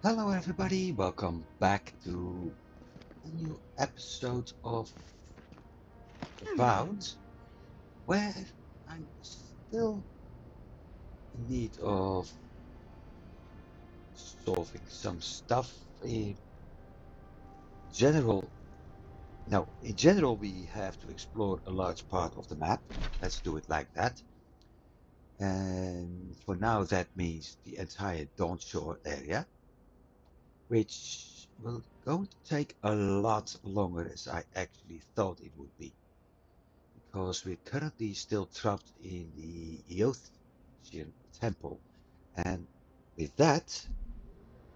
Hello, everybody. Welcome back to a new episode of Avowed, where I'm still in need of solving some stuff. General, in general, we have to explore a large part of the map. Let's do it like that. And for now, that means the entire Dawn Shore area, which will going to take a lot longer as I actually thought it would be. Because we're currently still trapped in the Eothean temple. And with that,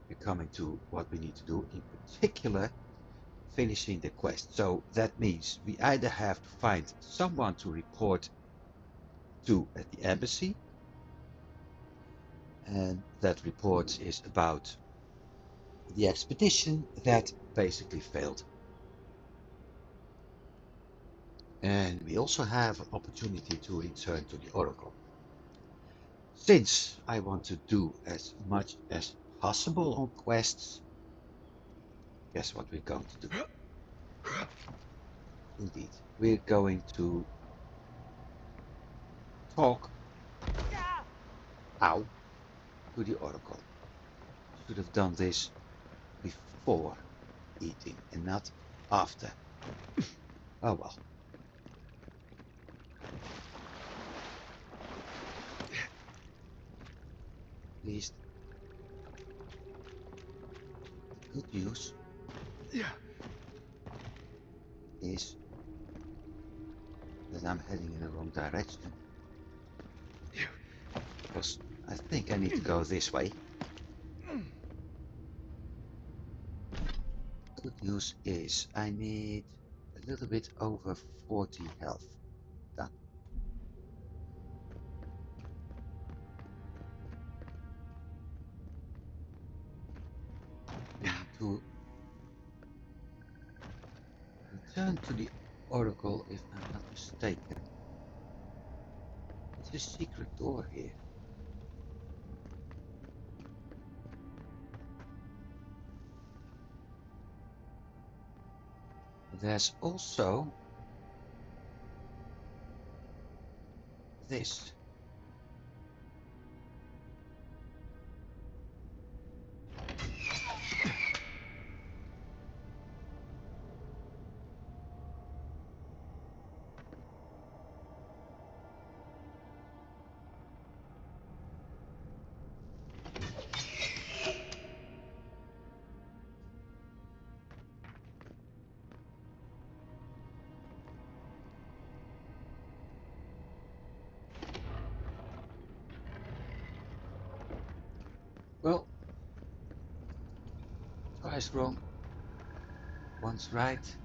we're coming to what we need to do, in particular, finishing the quest. So that means we either have to find someone to report to at the embassy, and that report is about the expedition that basically failed. And we also have an opportunity to return to the Oracle. Since I want to do as much as possible on quests, guess what we're going to do? Indeed, we're going to talk, ow, to the Oracle. Should have done this before eating and not after. Oh well. At least the good news is that I'm heading in the wrong direction. Because I think I need to go this way. Good news is I need a little bit over 40 health. Done. To return to the Oracle, if I'm not mistaken. There's a secret door here. There's also this. Well, twice wrong, once right.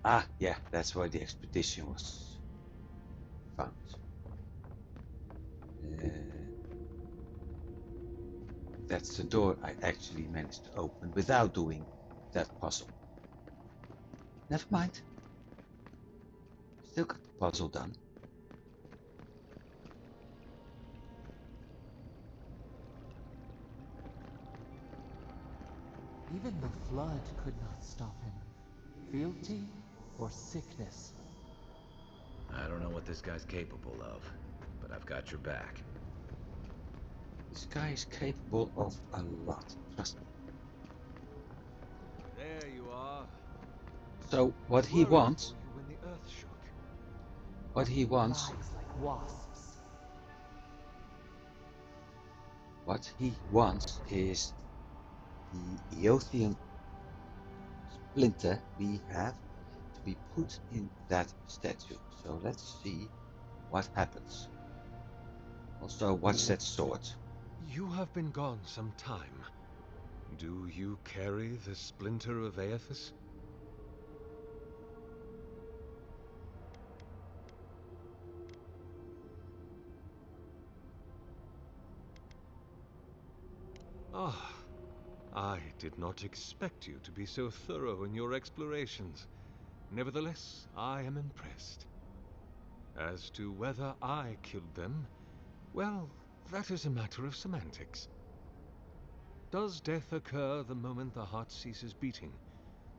Ah, yeah, that's why the expedition was found. That's the door I actually managed to open without doing that puzzle. Never mind. Still got the puzzle done. Even the flood could not stop him. Fealty or sickness? I don't know what this guy's capable of, but I've got your back. This guy is capable of a lot, trust me. There you are. So what he Worried wants, for you when the earth shook. what he wants, Flies like wasps. what he wants is the Eothean splinter we have to be put in that statue. So let's see what happens. Also, what's that sword? You have been gone some time. Do you carry the splinter of Aethys? Ah, I did not expect you to be so thorough in your explorations. Nevertheless, I am impressed. As to whether I killed them, well, that is a matter of semantics. Does death occur the moment the heart ceases beating,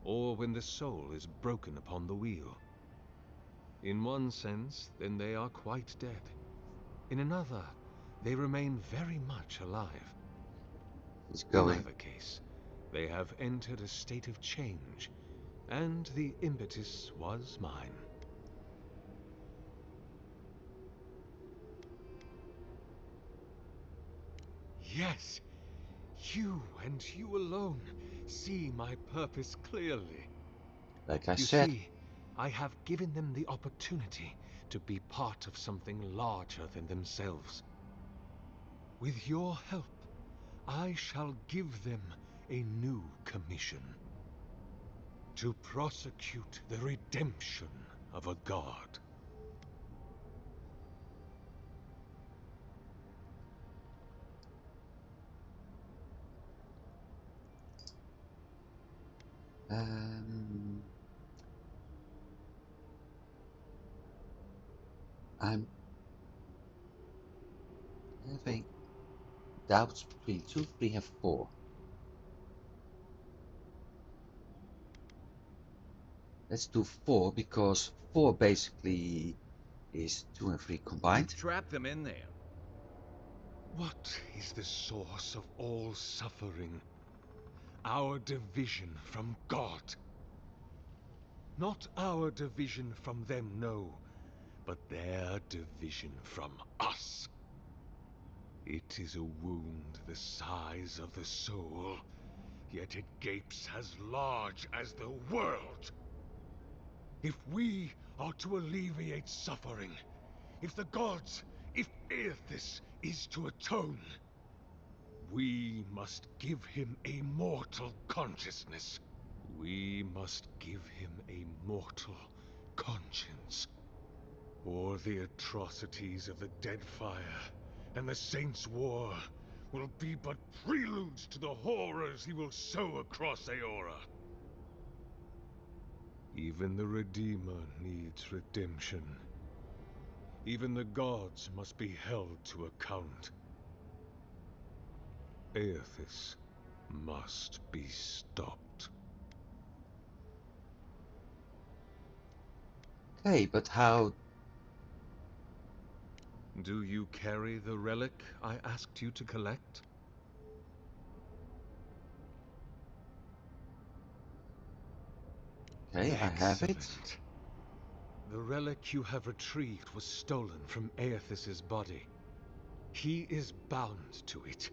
or when the soul is broken upon the wheel? In one sense, then they are quite dead. In another, they remain very much alive. It's In going. either case, they have entered a state of change, and the impetus was mine. Yes, you and you alone see my purpose clearly. Like I You said, see, I have given them the opportunity to be part of something larger than themselves. With your help, I shall give them a new commission. To prosecute the redemption of a god. I'm having doubts between 2, 3, and 4. Let's do 4 because 4 basically is 2 and 3 combined. You've trapped them in there. What is the source of all suffering? Our division from God. Not our division from them, no, but their division from us. It is a wound the size of the soul, yet it gapes as large as the world. If we are to alleviate suffering, if the gods, if Aethys is to atone, we must give him a mortal consciousness. We must give him a mortal conscience. Or the atrocities of the Deadfire and the Saints' War will be but preludes to the horrors he will sow across Aora. Even the Redeemer needs redemption. Even the gods must be held to account. Aethys must be stopped. Okay, but how? Do you carry the relic I asked you to collect? Okay, I have it. Excellent. The relic you have retrieved was stolen from Aethys' body. He is bound to it,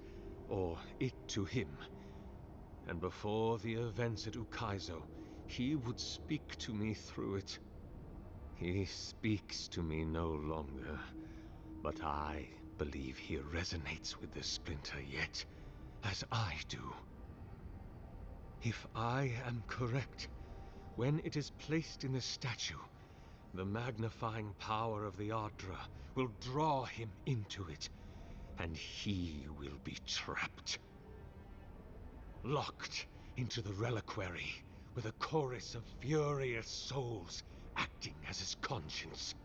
or it to him. And before the events at Ukaizo, he would speak to me through it. He speaks to me no longer, but I believe he resonates with the splinter yet, as I do. If I am correct, when it is placed in the statue, the magnifying power of the Ardra will draw him into it, and he will be trapped. Locked into the reliquary with a chorus of furious souls acting as his conscience.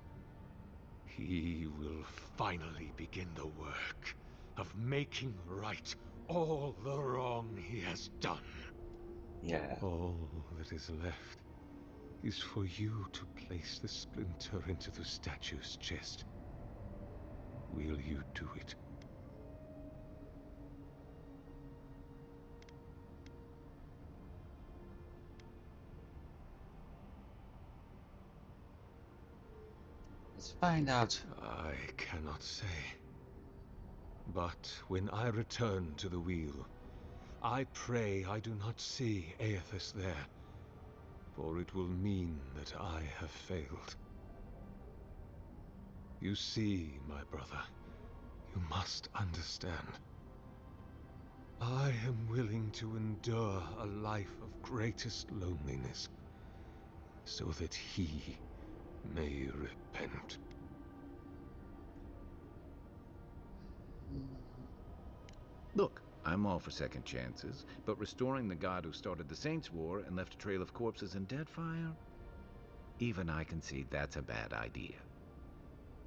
He will finally begin the work of making right all the wrong he has done. Yeah. All that is left is for you to place the splinter into the statue's chest. Will you do it? Let's find out. I cannot say. But when I return to the wheel, I pray I do not see Aethys there, for it will mean that I have failed. You see, my brother, you must understand. I am willing to endure a life of greatest loneliness, so that he may repent. Look, I'm all for second chances, but restoring the god who started the Saints' War and left a trail of corpses and Deadfire? Even I can see that's a bad idea.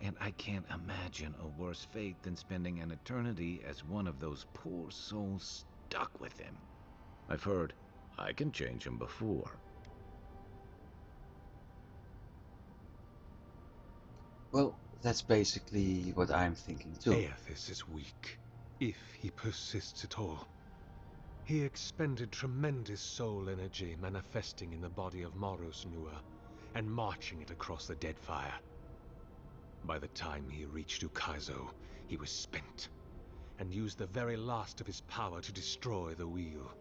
And I can't imagine a worse fate than spending an eternity as one of those poor souls stuck with him. I've heard I can change him before. Well, that's basically what I'm thinking too. Aethys is weak, if he persists at all. He expended tremendous soul energy manifesting in the body of Moros Nua and marching it across the Deadfire. By the time he reached Ukaizo, he was spent, and used the very last of his power to destroy the wheel.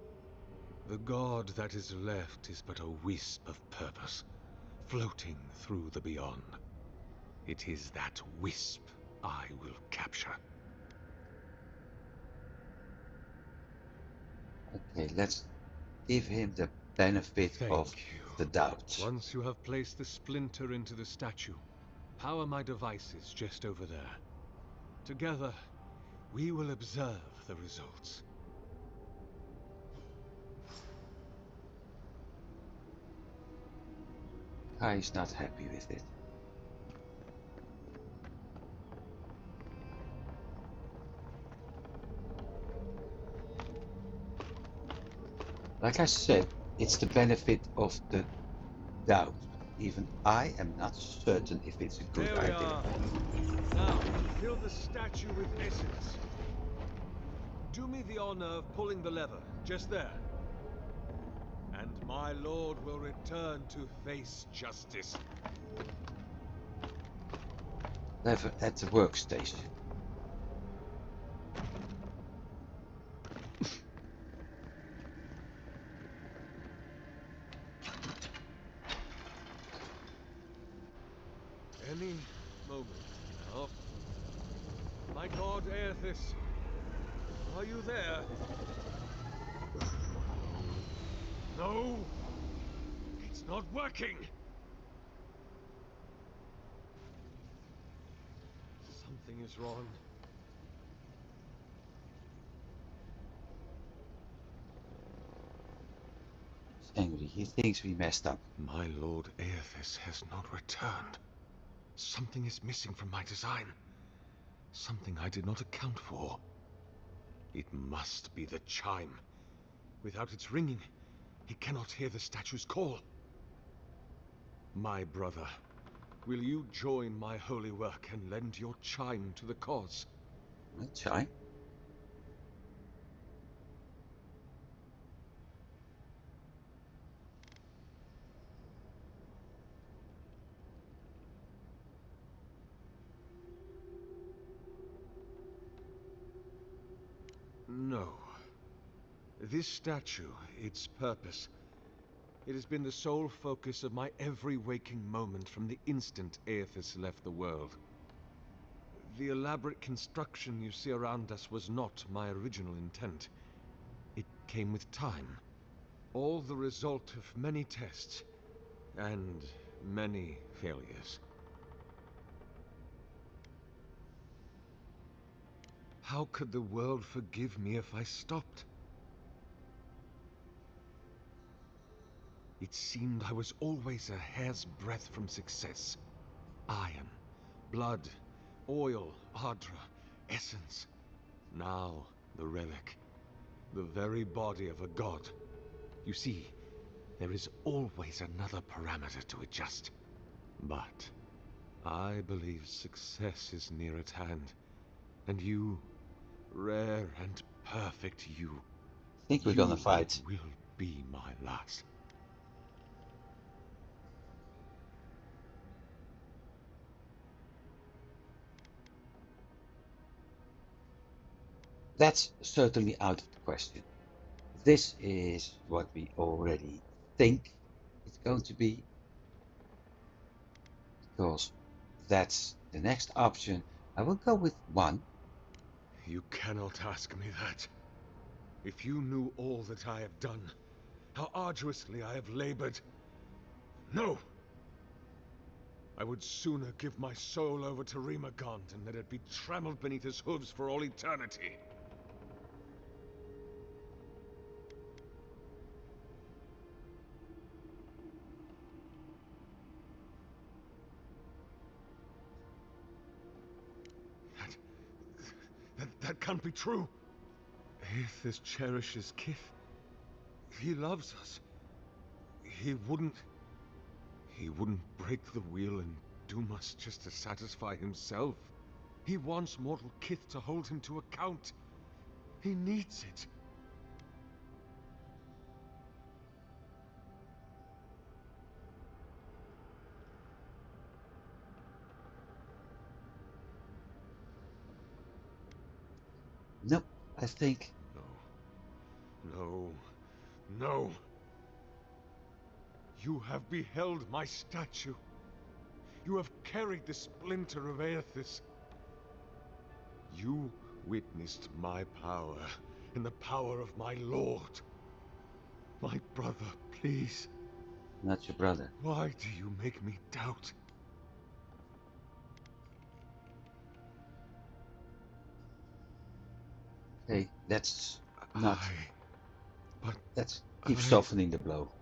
The god that is left is but a wisp of purpose, floating through the beyond. It is that wisp I will capture. Okay, let's give him the benefit of Thank you. the doubt. Once you have placed the splinter into the statue, power my devices just over there. Together, we will observe the results. Kai is not happy with it. Like I said, it's the benefit of the doubt. Even I am not certain if it's a good There we idea. are. Now, fill the statue with essence. Do me the honor of pulling the lever, just there. And my lord will return to face justice. Lever at the workstation. Any moment now. My god Aethys, are you there? No! It's not working! Something is wrong. He's angry. He thinks we messed up. My lord Aethys has not returned. Something is missing from my design. Something I did not account for. It must be the chime. Without its ringing, he cannot hear the statue's call. My brother, will you join my holy work and lend your chime to the cause? I'll try. No. This statue, its purpose, it has been the sole focus of my every waking moment from the instant Aethys left the world. The elaborate construction you see around us was not my original intent. It came with time. All the result of many tests, and many failures. How could the world forgive me if I stopped? It seemed I was always a hair's breadth from success. Iron, blood, oil, ardra, essence. Now, the relic. The very body of a god. You see, there is always another parameter to adjust. But I believe success is near at hand. And you, rare and perfect you, I think we're gonna fight. will be my last. That's certainly out of the question. This is what we already think it's going to be, because that's the next option. I will go with 1. You cannot ask me that. If you knew all that I have done, how arduously I have labored. No! I would sooner give my soul over to Rimagant and let it be trampled beneath his hooves for all eternity. That can't be true. Aethys cherishes Kith. He loves us. He wouldn't break the wheel and doom us just to satisfy himself. He wants mortal Kith to hold him to account. He needs it. Nope, I think No. No. No. You have beheld my statue. You have carried the splinter of Aethys. You witnessed my power and the power of my lord. My brother, please. not your brother. Why do you make me doubt? Okay, let's not. But Let's keep I- softening the blow.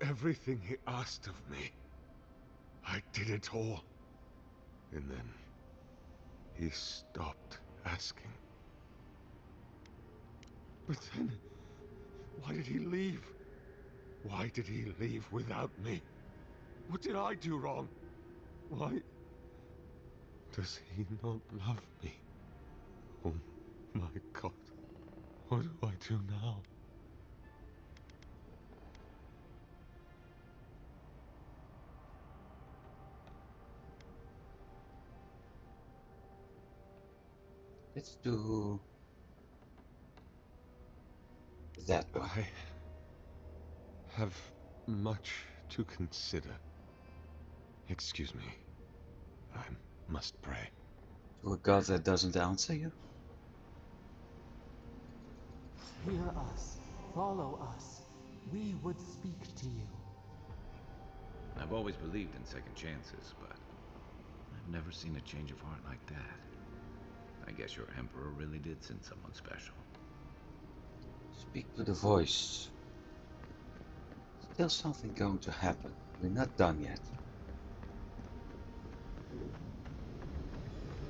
Everything he asked of me, I did it all. And then he stopped asking. But then, why did he leave? Why did he leave without me? What did I do wrong? Why does he not love me? Oh my God, what do I do now? Let's do that one. I have much to consider. Excuse me. I must pray. To a god that doesn't answer you? Hear us. Follow us. We would speak to you. I've always believed in second chances, but I've never seen a change of heart like that. I guess your Emperor really did send someone special. Speak to the voice. Still something going to happen. We're not done yet.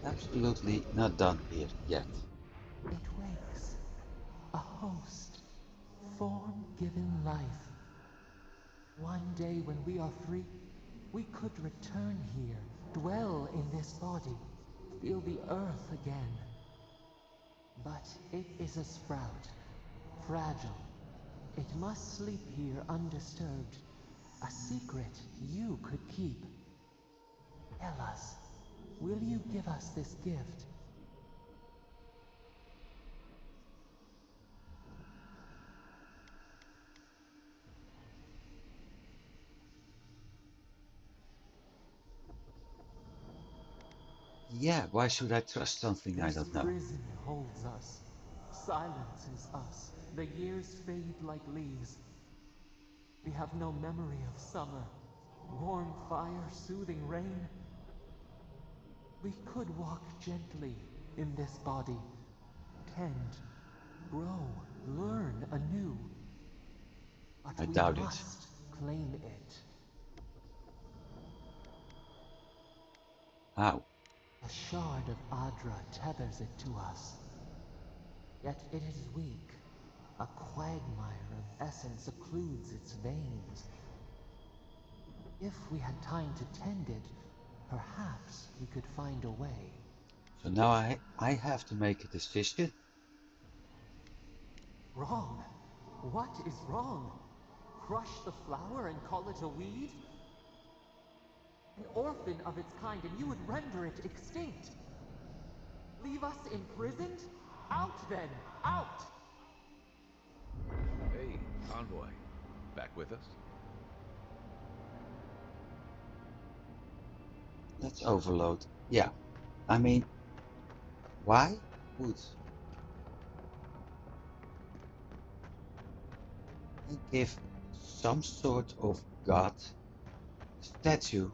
Absolutely not done here yet. It wakes. A host. Form given life. One day when we are free, we could return here, dwell in this body, feel the earth again. But it is a sprout, fragile. It must sleep here undisturbed. A secret you could keep. Tell us, will you give us this gift? Yeah, why should I trust something I This don't know? prison holds us, silences us. The years fade like leaves. We have no memory of summer, warm fire, soothing rain. We could walk gently in this body, tend, grow, learn anew. But I we doubt it. must claim it. How? A shard of Adra tethers it to us. Yet it is weak. A quagmire of essence occludes its veins. If we had time to tend it, perhaps we could find a way. So now I have to make a decision. Wrong? What is wrong? Crush the flower and call it a weed? An orphan of its kind, and you would render it extinct. Leave us imprisoned? Out then! Out! Hey, Convoy. Back with us? Let's overload. Yeah. I mean, why would I give some sort of god a statue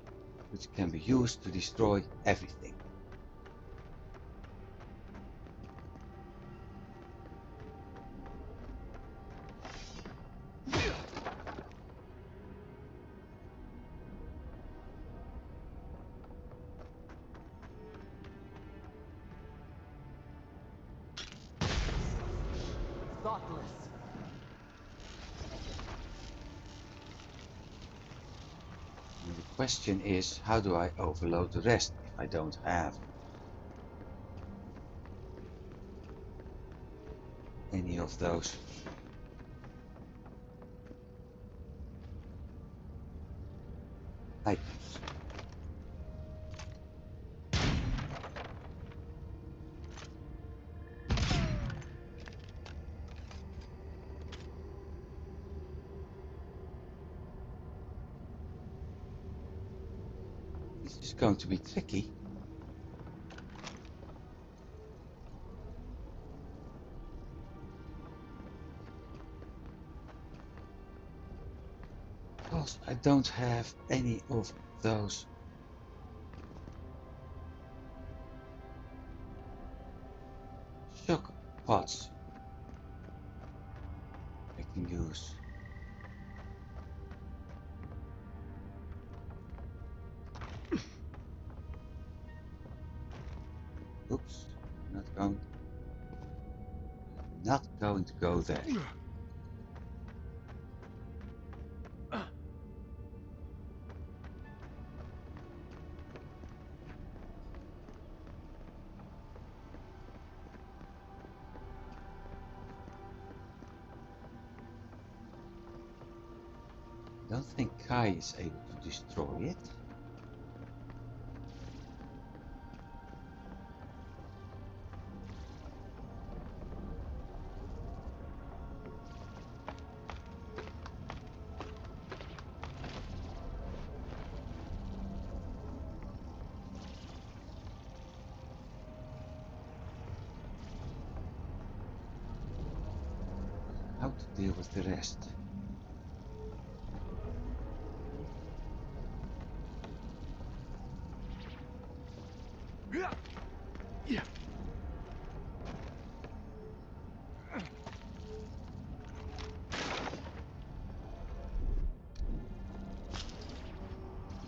which can be used to destroy everything? thoughtless. And the question is, how do I overload the rest if I don't have any of those items? This is going to be tricky. Because I don't have any of those shock pots I can use. Oops, not going to go there. Don't think Kai is able to destroy it. How to deal with the rest?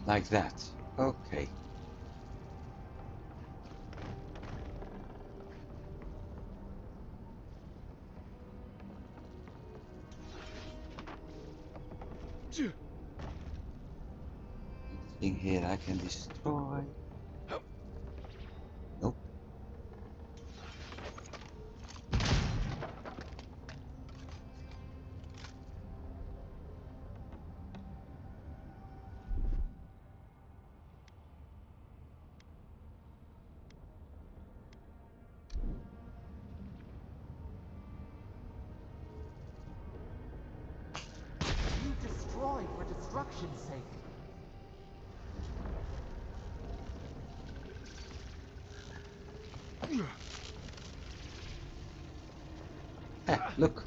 Like that. Okay. Anything here I can destroy? Nope. You destroy for destruction's sake. Ah, look.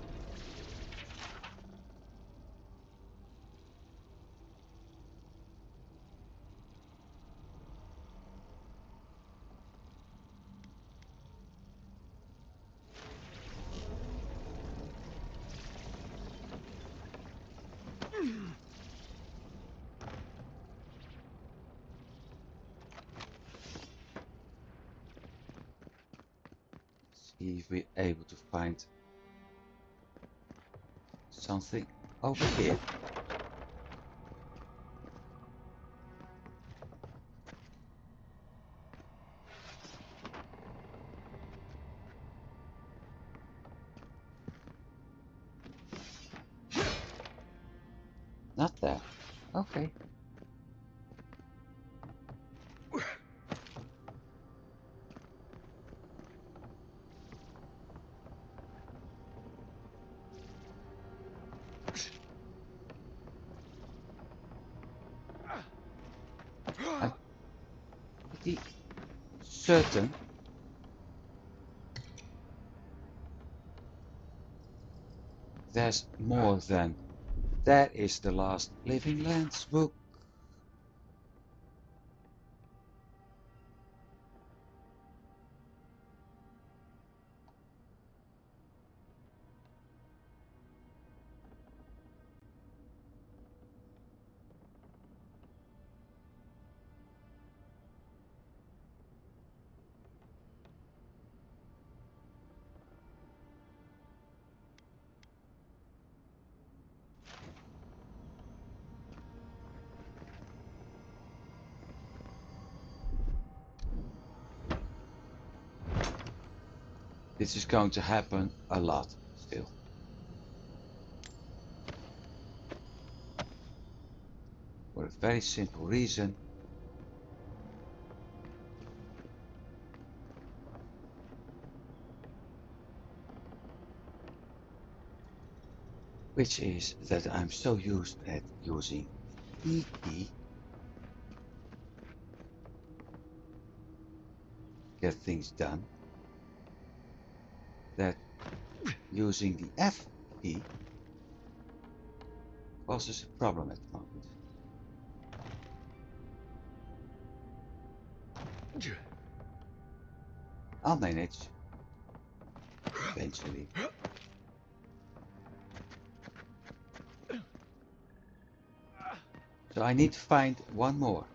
See if we're able to find something over here. Not there. Okay. I'm pretty certain there's more than that is the last Living Lands book. This is going to happen a lot still. For a very simple reason. Which is that I'm so used at using the E key to get things done that using the F key causes a problem at the moment. I'll manage eventually. So I need to find one more.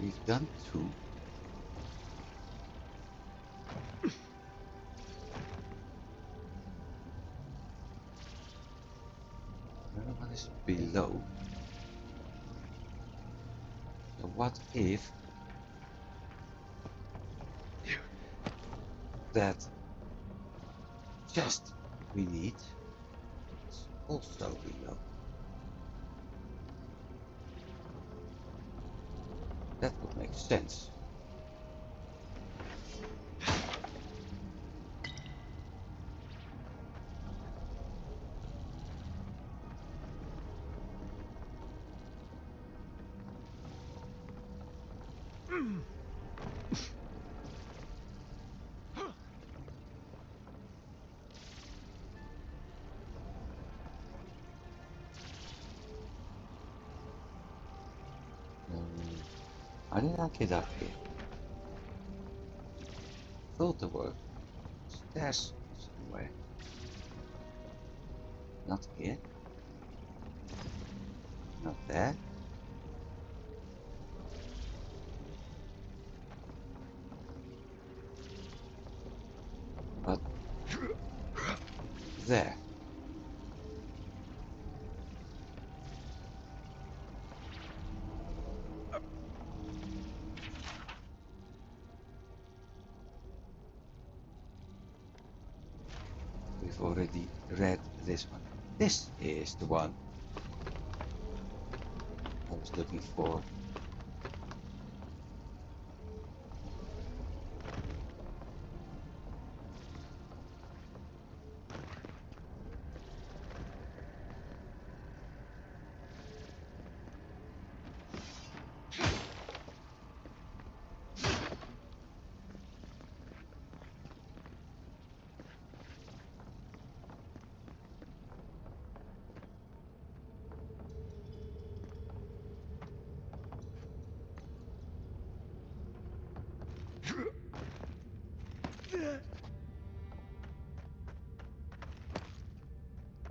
We've done 2. Another one is below. So what if that chest we need is also below? That would make sense. How did I get up here? Thought there were stairs somewhere. Not here. Not there. But there. We've already read this one. This is the one I was looking for.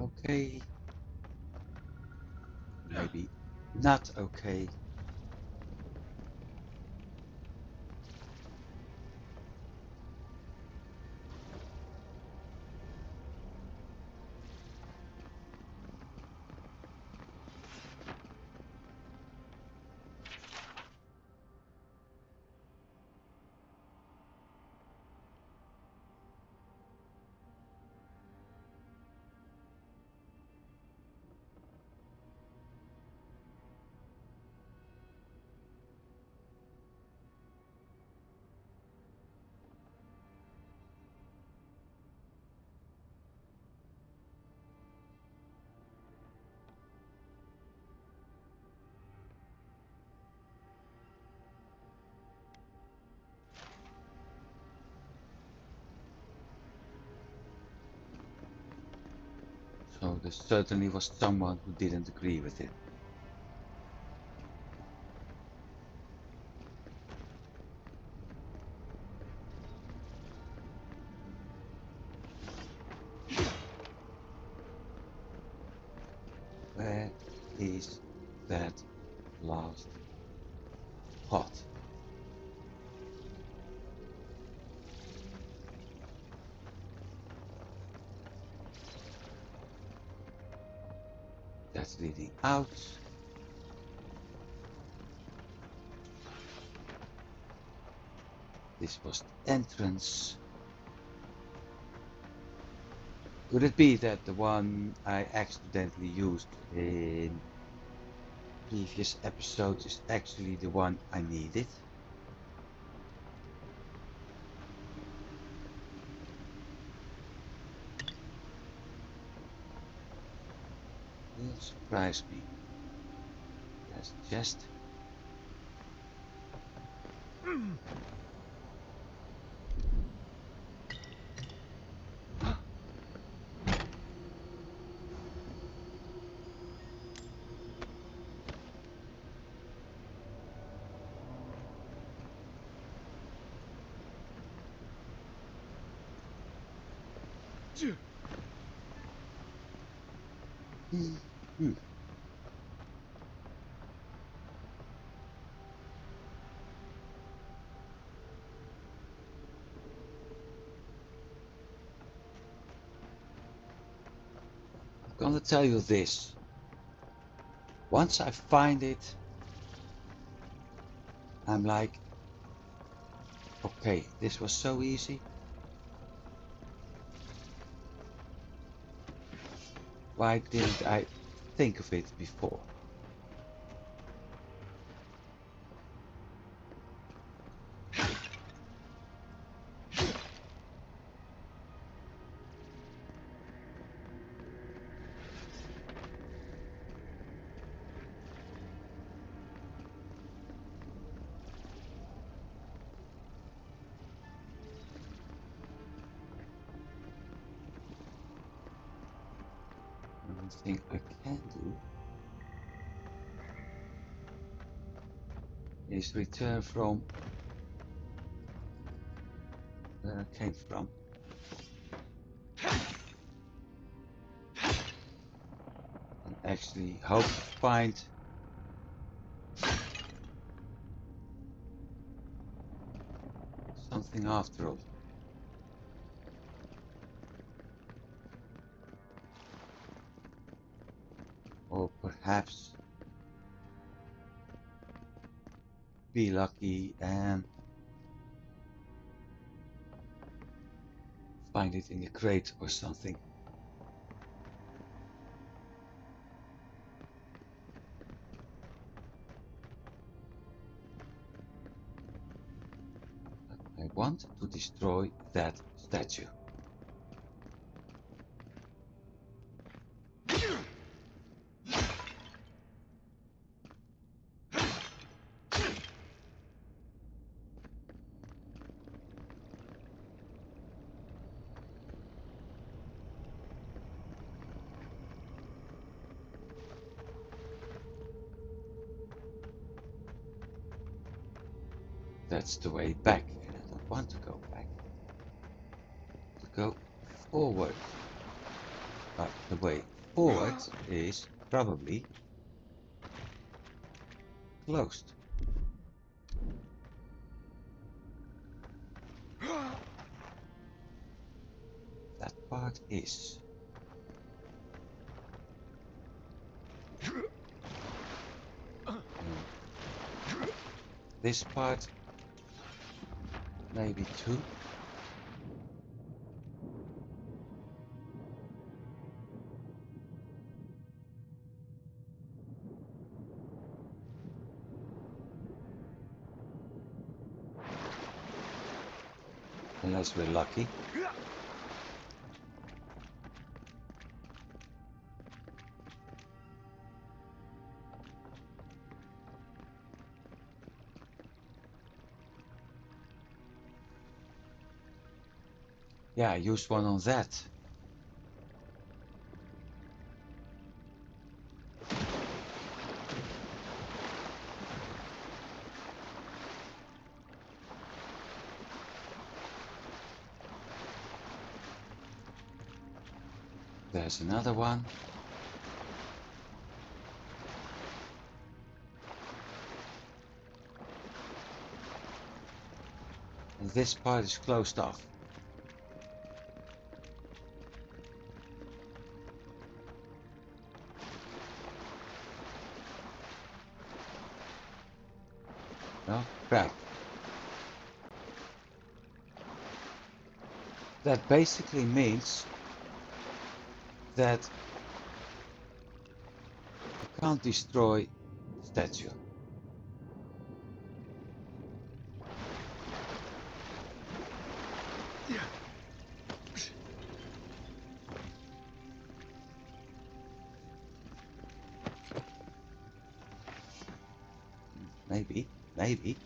Okay. Maybe not okay. So there certainly was someone who didn't agree with it. Where is that last pot? That's leading out. This was the entrance. Could it be that the one I accidentally used in previous episodes is actually the one I needed? Will surprise me. There's a chest. I'm gonna tell you this. Once I find it, I'm like, okay, this was so easy. Why didn't I think of it before? One thing I can do is return from where I came from. And actually hope to find something after all. Or perhaps be lucky and find it in the crate or something. But I want to destroy that statue. That's the way back, and I don't want to go back. To go forward. But the way forward is probably closed. That part is. And this part maybe too. Unless we're lucky. Yeah, I used one on that. There's another one. And this part is closed off. crap. That basically means that you can't destroy the statue. Maybe.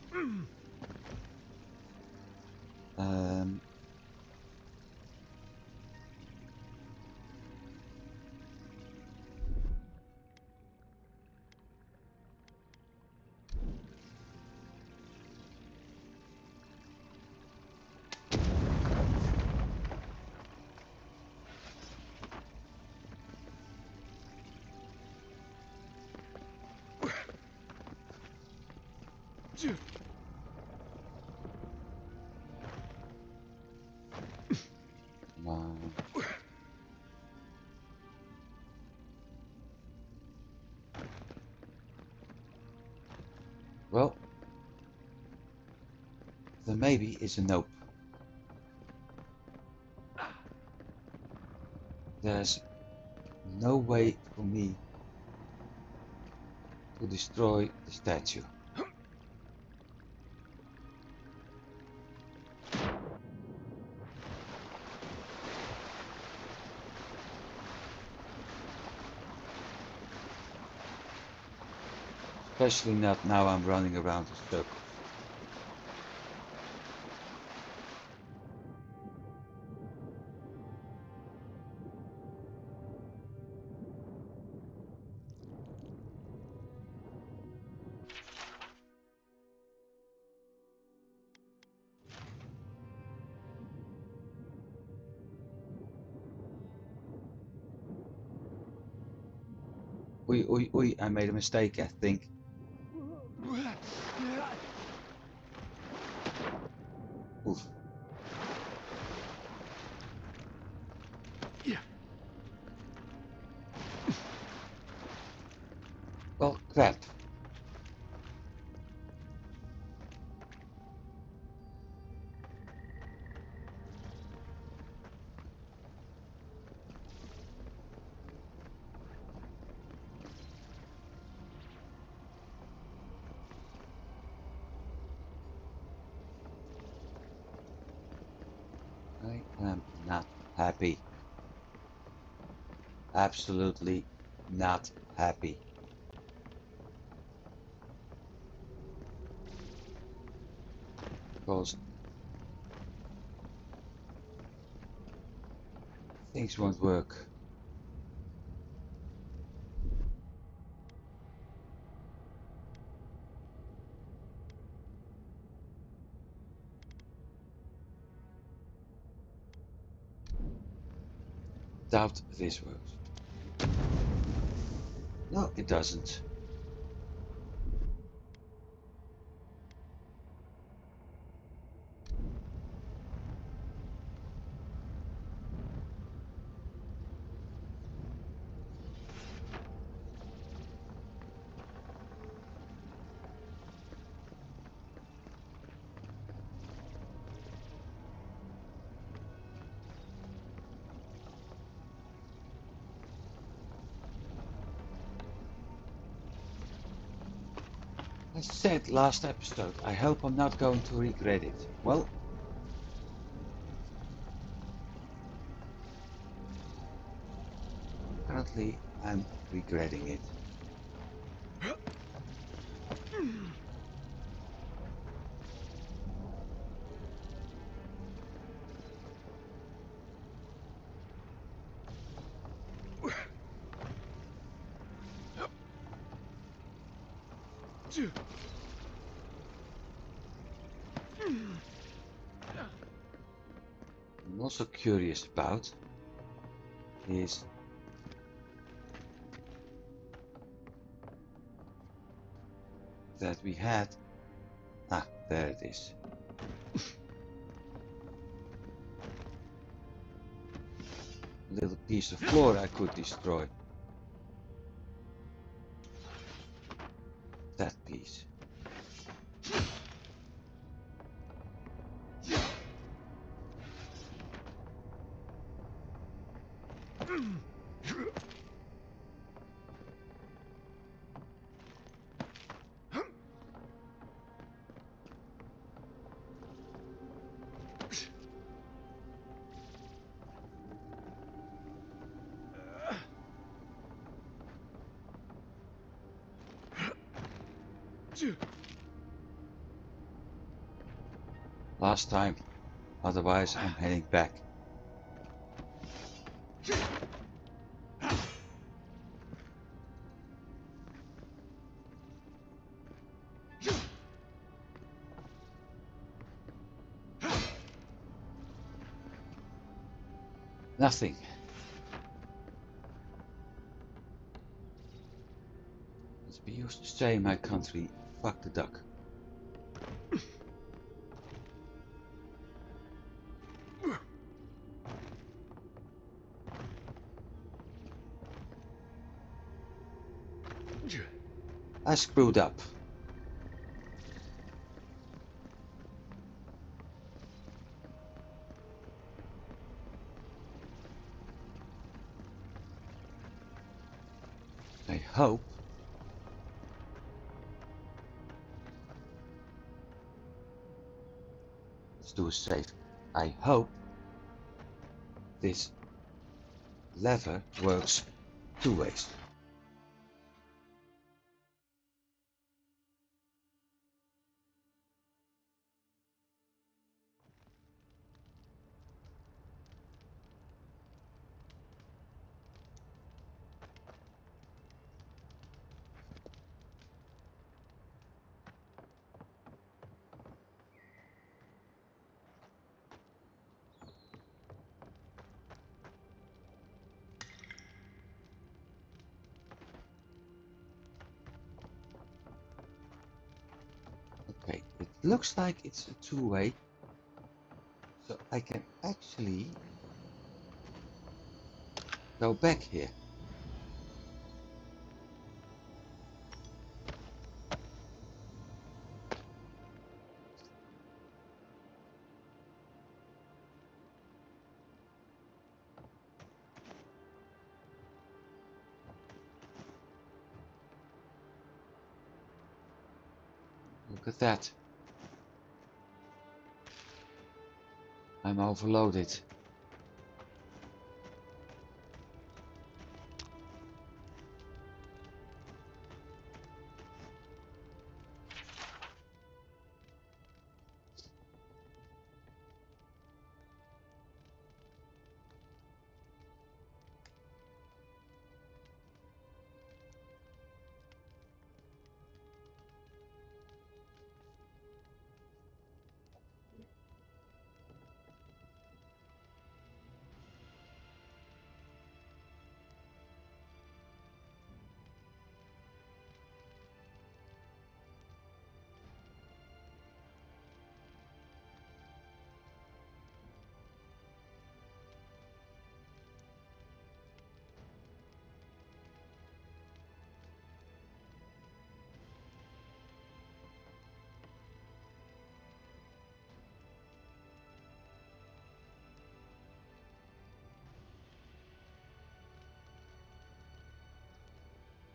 Well, the maybe is a nope. There's no way for me to destroy the statue. Especially not now I'm running around in circles. Oi, I made a mistake, I think. Oof. Well, crap. I am not happy. Absolutely not happy. Because things won't work. Doubt this works. No, it doesn't. I said last episode, I hope I'm not going to regret it. Well, currently I'm regretting it. I'm also curious about is that we had, there it is. A little piece of floor I could destroy. That piece. Last time. Otherwise, I'm heading back. Nothing. As we used to say in my country, fuck the duck. I screwed up. I hope let's do a save. I hope this lever works two ways. Okay, it looks like it's a two-way, so I can actually go back here. Look at that. I'm overloaded.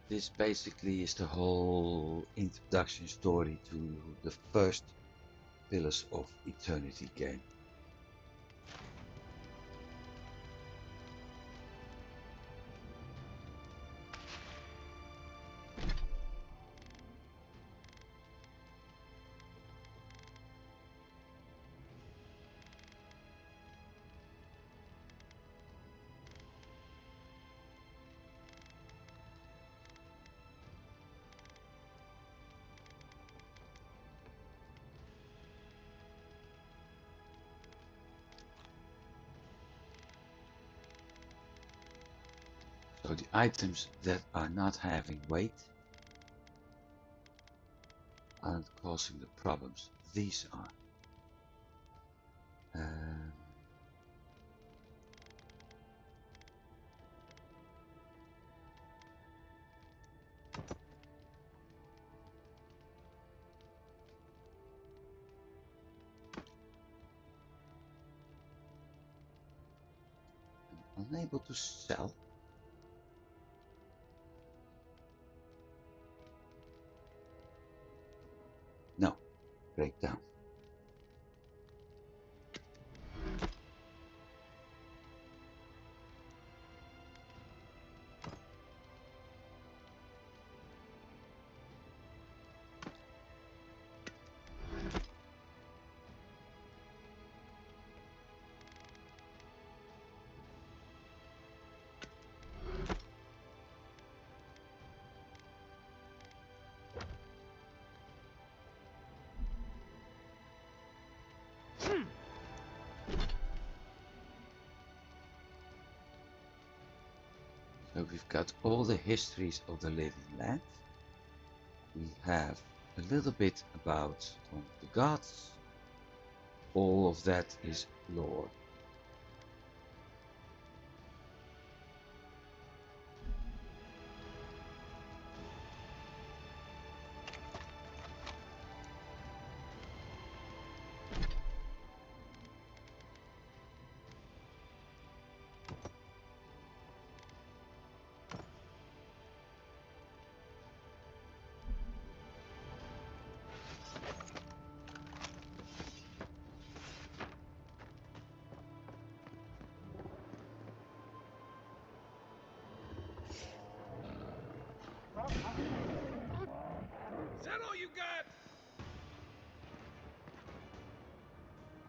This basically is the whole introduction story to the first Pillars of Eternity game. So the items that are not having weight aren't causing the problems. These are. I'm unable to sell. No, breakdown. So we've got all the histories of the living land. We have a little bit about the gods. All of that is lore. Is that all you got?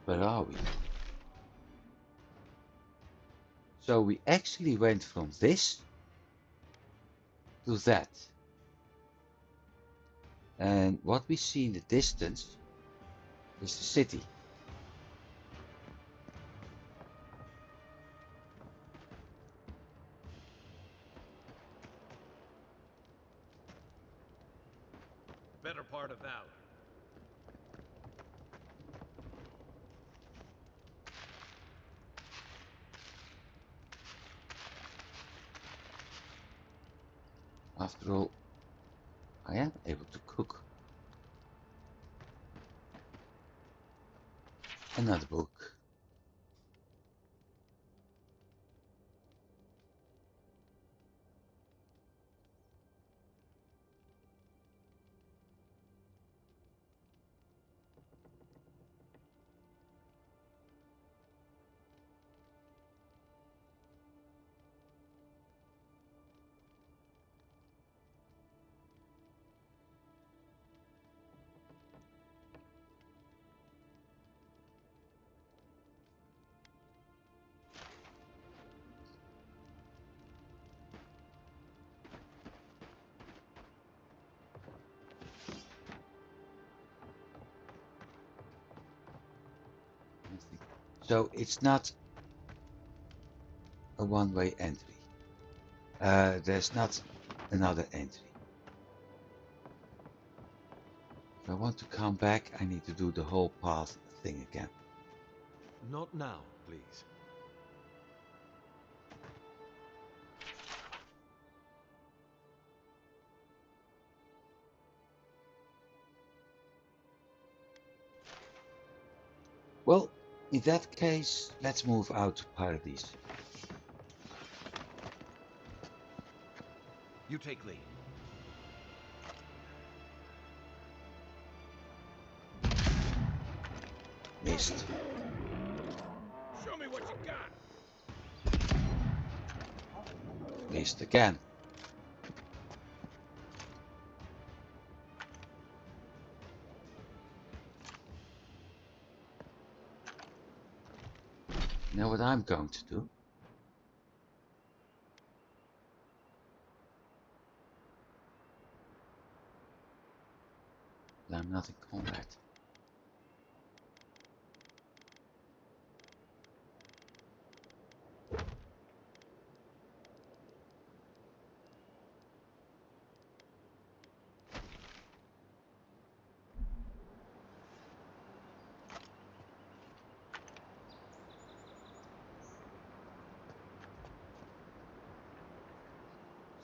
Where are we? So we actually went from this to that. And what we see in the distance is the city. Better part of Avowed. After all, I am able to cook. Another book. So it's not a one-way entry. There's not another entry. If I want to come back, I need to do the whole path thing again. Not now, please. Well, in that case, let's move out to Paradise. You take lead. Missed. Show me what you got. Missed again. You know what I'm going to do? I'm not in combat.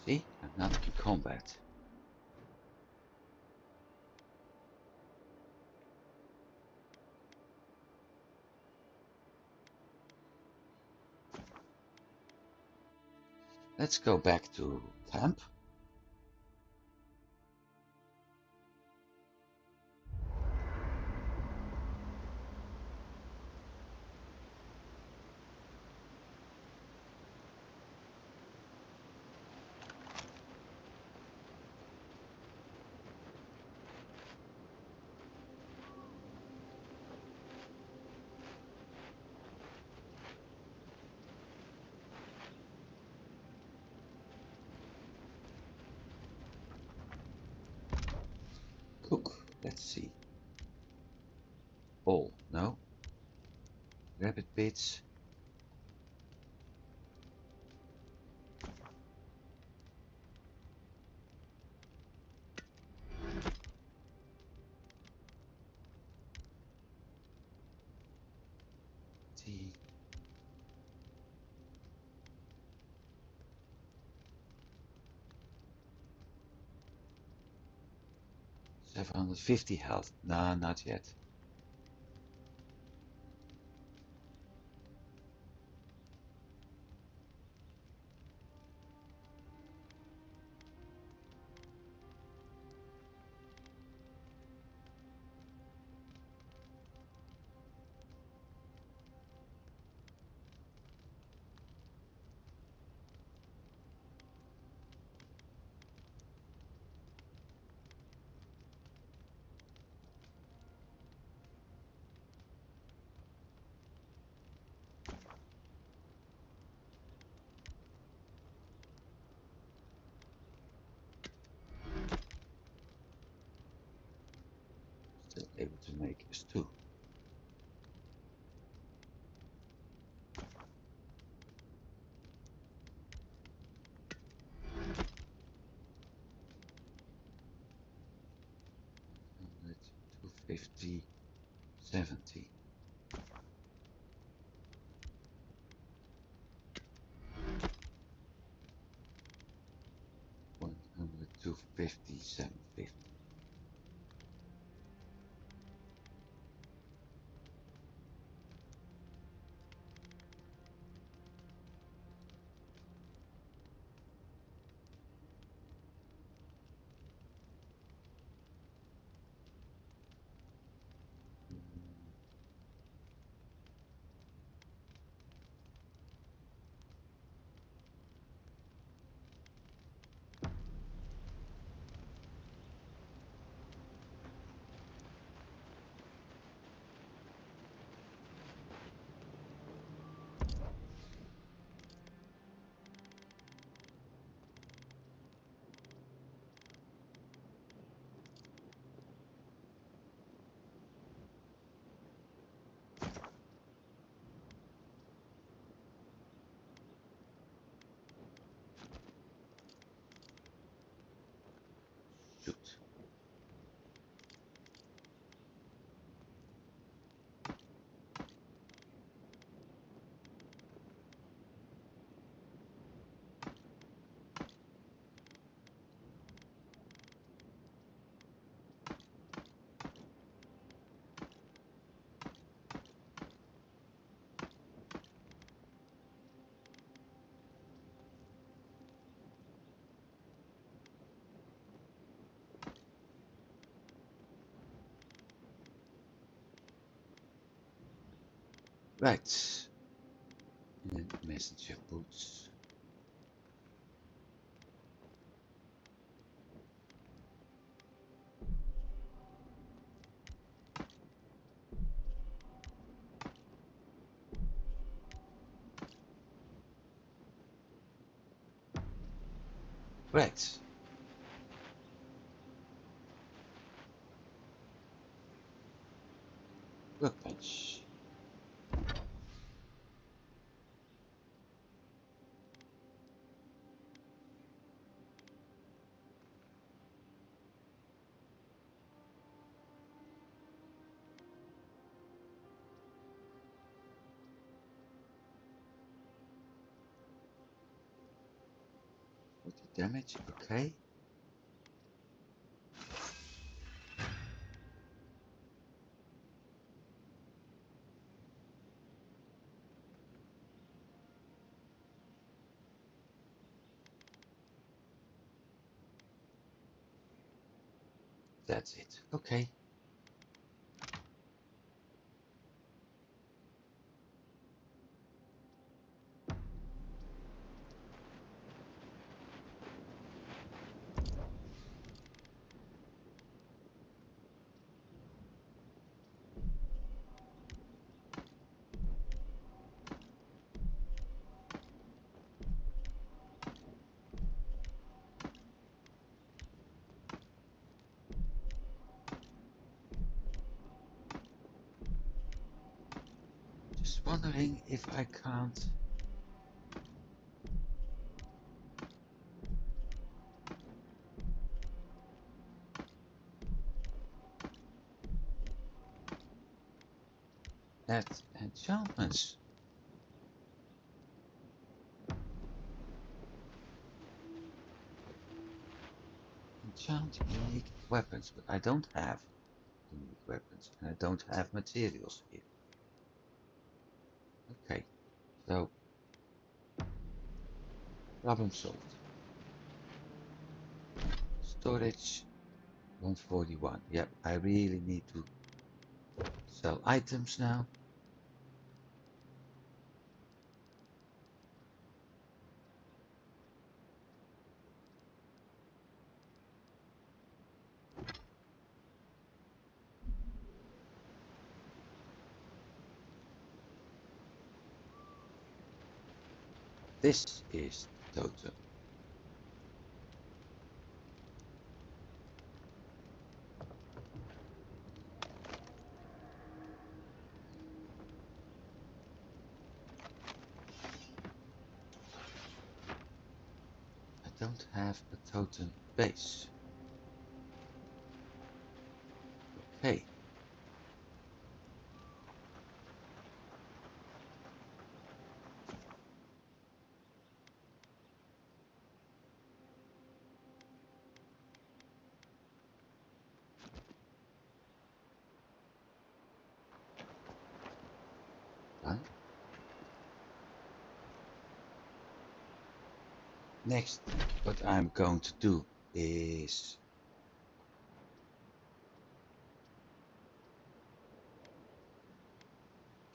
See, I'm not in combat. Let's go back to camp. Cook. Let's see. All. No. rabbit bits. Tea. 750 health. Nah, not yet. Still able to make a stew. Hundred, 250, 70. 100, 250, 750. Shoot. Right. And messenger boots. Right. Workbench. With the damage, okay. That's it. Okay. wondering if I can't. Add enchantments. Enchant unique weapons, but I don't have unique weapons and I don't have materials here. Okay, so problem solved. Storage 141. Yep, I really need to sell items now. This is the totem. I don't have a totem base. Okay. Done. Next, what I'm going to do is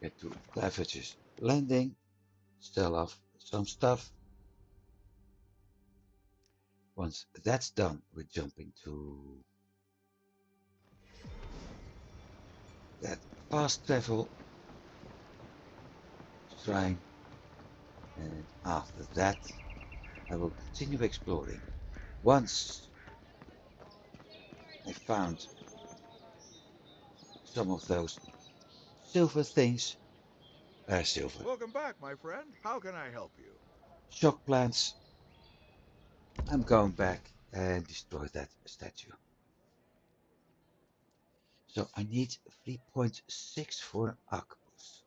get to Clavage's Landing, sell off some stuff. Once that's done, we're jumping to that fast travel shrine, and after that I will continue exploring. Once I found some of those silver things, silver Welcome back, my friend. How can I help you? shock plants, I'm going back and destroy that statue. So I need 3.6 for an arquebus.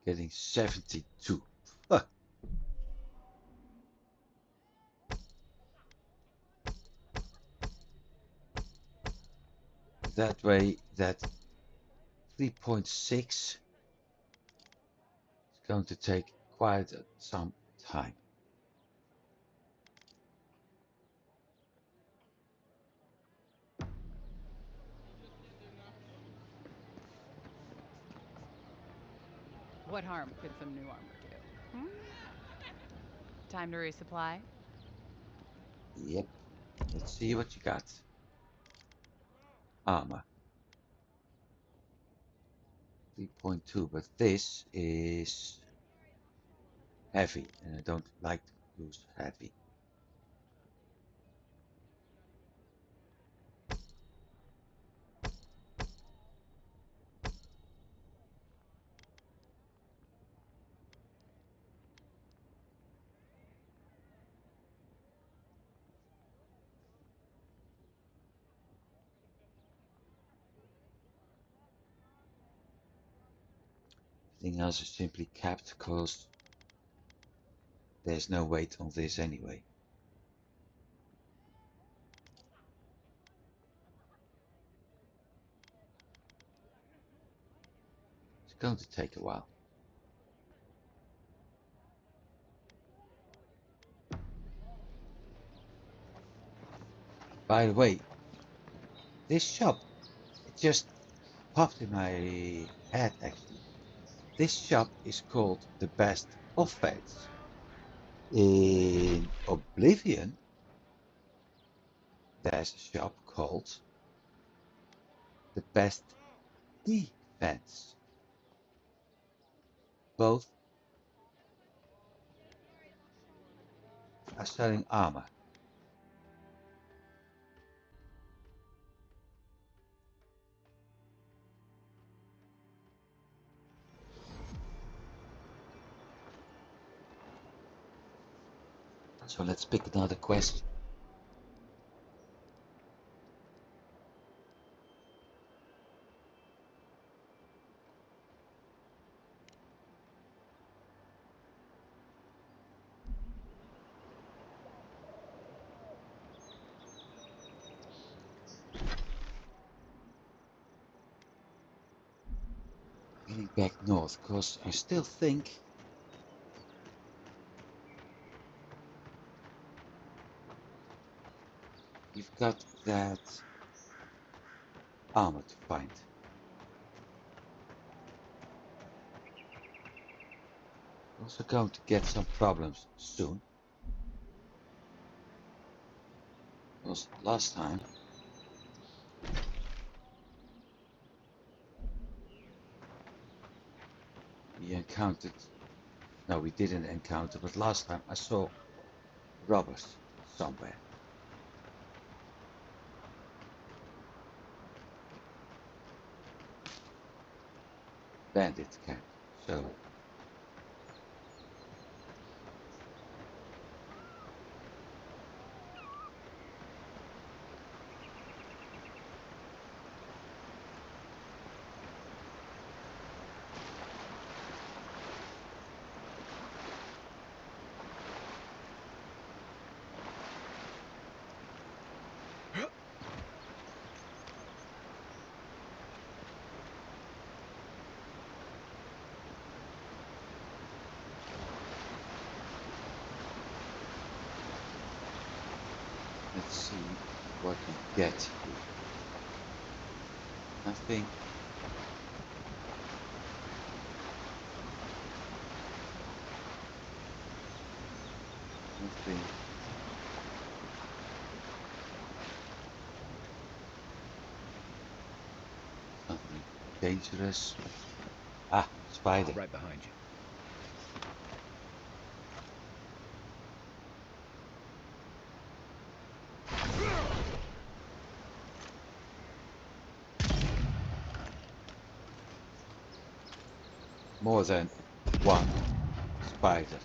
Getting 72. That way, that 3.6 is going to take quite some time. What harm could some new armor do? Hmm? Time to resupply? Yep. Let's see what you got. Armor 3.2, but this is heavy, and I don't like to use heavy. Everything else is simply capped because there's no weight on this anyway. It's going to take a while. By the way, this shop, it just popped in my head actually. This shop is called the Best Offense. In Oblivion, there's a shop called the Best Defense. Both are selling armor. So let's pick another quest. Heading back north, because I still think we've got that armor to find. Also going to get some problems soon. Because last time we encountered, no we didn't encounter, but last time I saw robbers somewhere. Bandit camp. So let's see what we get here. Nothing. Nothing. Nothing dangerous. Ah, spider. Right behind you. More than one spider.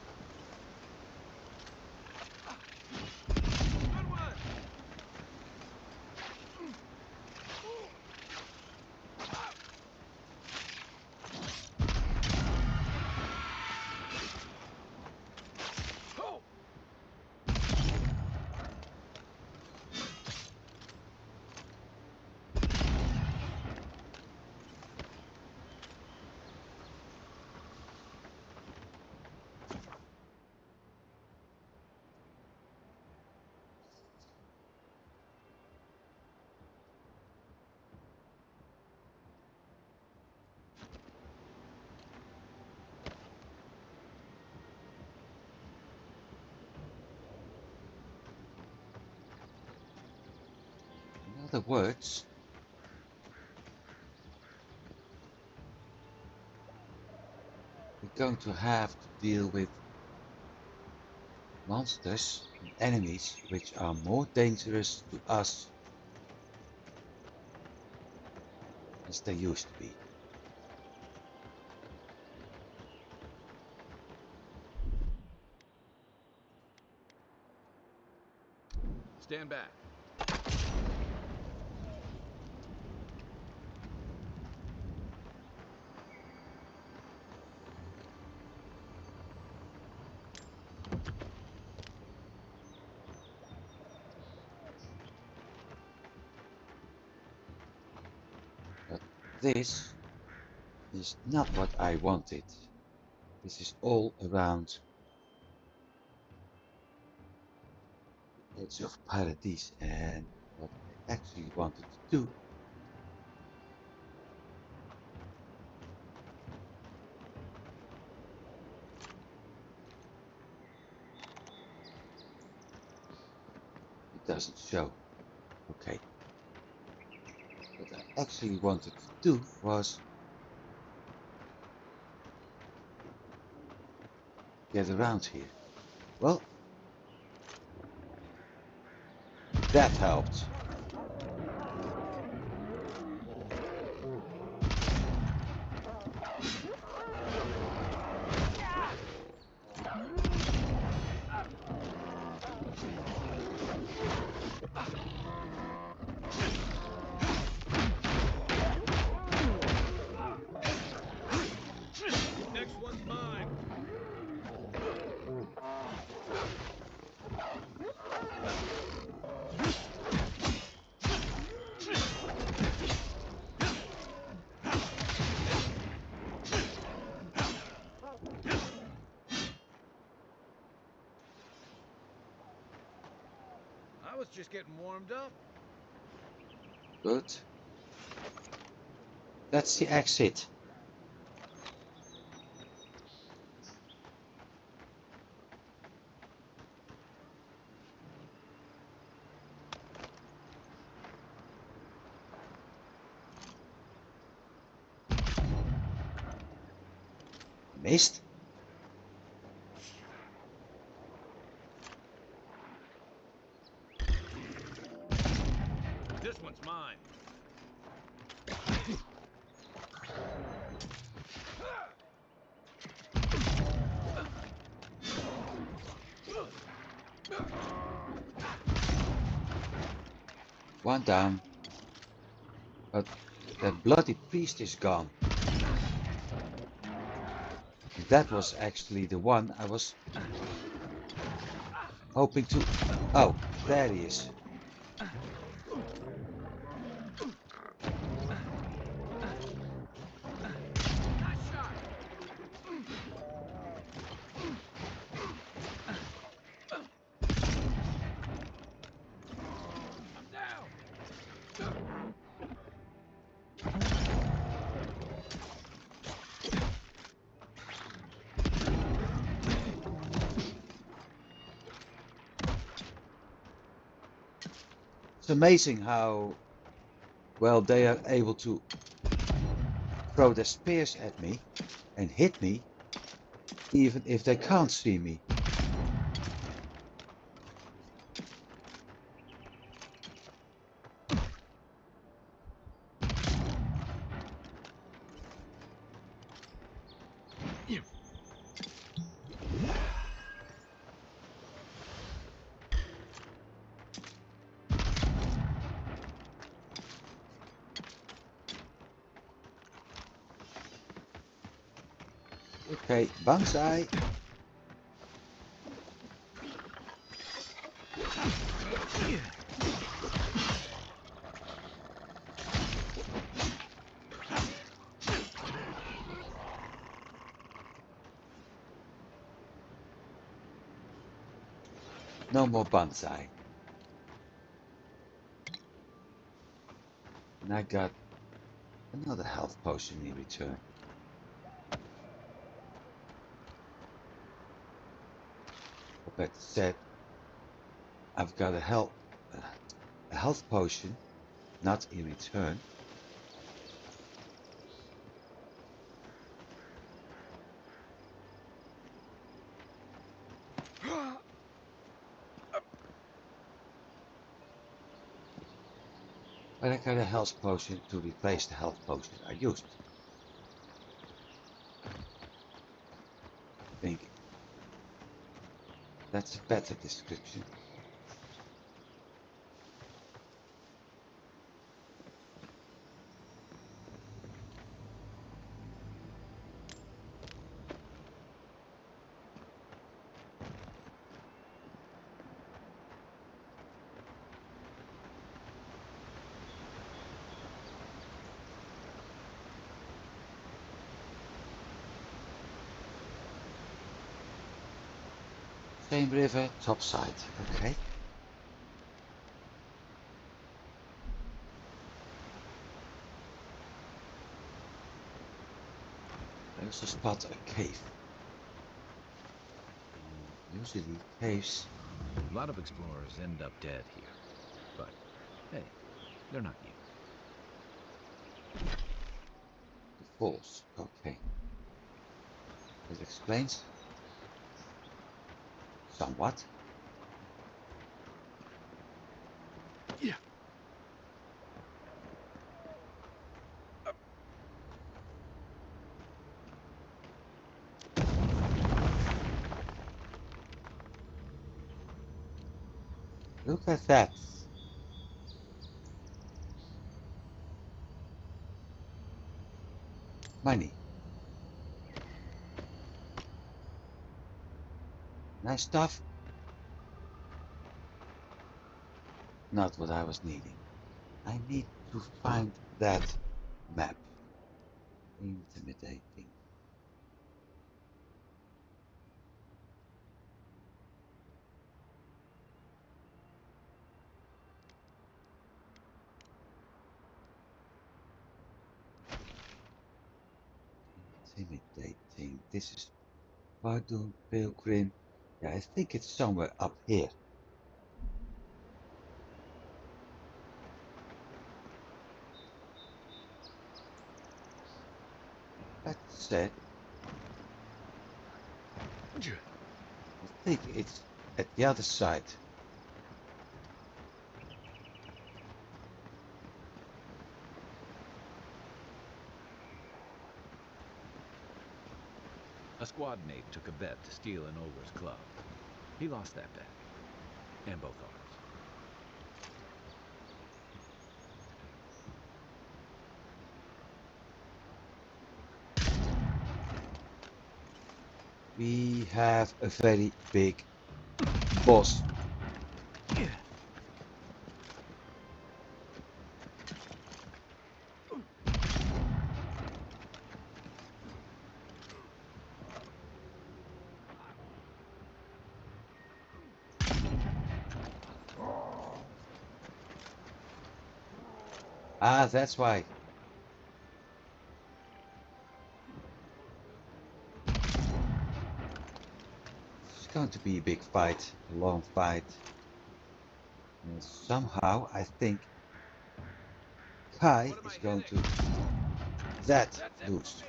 In other words, we're going to have to deal with monsters and enemies which are more dangerous to us as they used to be. Stand back. But this is not what I wanted. This is all around the edge of Paradise, and what I actually wanted to do it doesn't show. Okay. What I actually wanted to do was get around here. Well, That helped. Next one's mine. I was just getting warmed up. Good. That's the exit. Missed. This one's mine. One down. But that bloody priest is gone. That was actually the one I was hoping to... Oh, there he is. It's amazing how well they are able to throw their spears at me and hit me even if they can't see me. Okay, banzai. No more banzai. And I got another health potion in return. But said I've got a health potion, not in return. But I got a health potion to replace the health potion I used. I think that's a better description. Same river, top side. Okay. I also spot a cave. Usually caves. A lot of explorers end up dead here. But, hey, they're not you. The falls. Okay. That explains somewhat. Look at that. Money. Nice stuff. Not what I was needing. I need to find that map. Intimidating. Intimidating. This is Pardon Pilgrim. Yeah, I think it's somewhere up here. That's it. I think it's at the other side. A squad mate took a bet to steal an ogre's club. He lost that bet. And both arms. We have a very big boss. Ah, that's why. It's going to be a big fight, a long fight. And somehow I think Kai is going to that loose.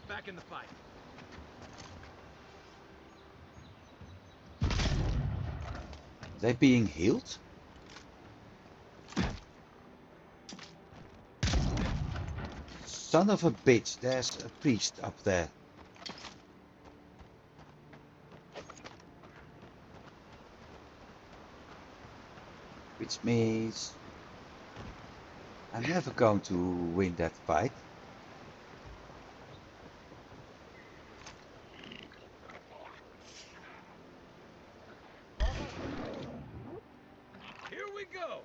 Back in the fight. Are they being healed? Son of a bitch, there's a priest up there. Which means I'm never going to win that fight. Here we go.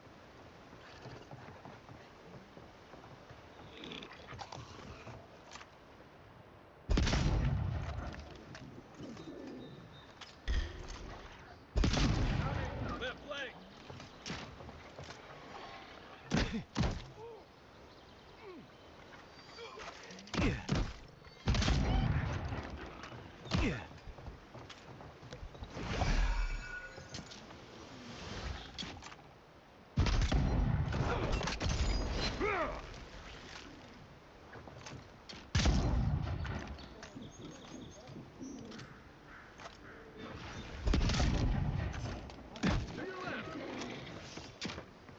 Left leg.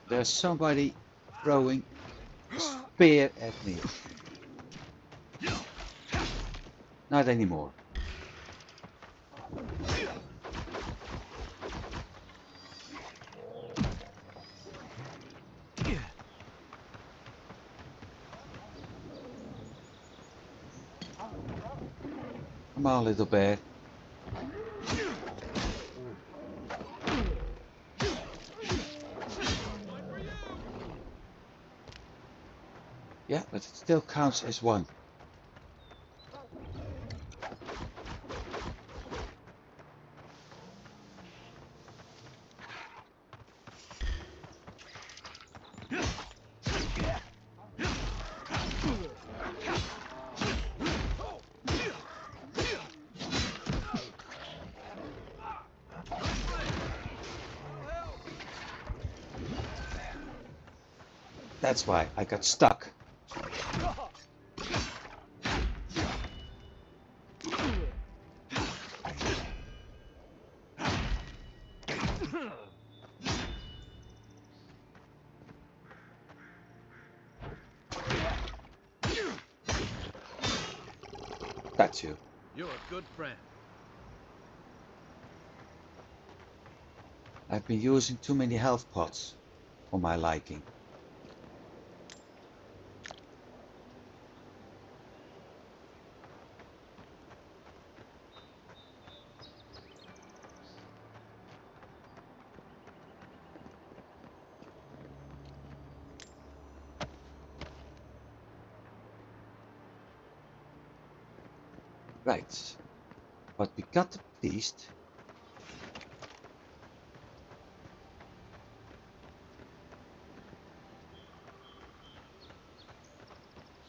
There's somebody throwing a spear at me. Not anymore. Come on, little bear. Yeah, but it still counts as one. That's why I got stuck. Got you. You're a good friend. I've been using too many health pots for my liking. Right, but we got the priest.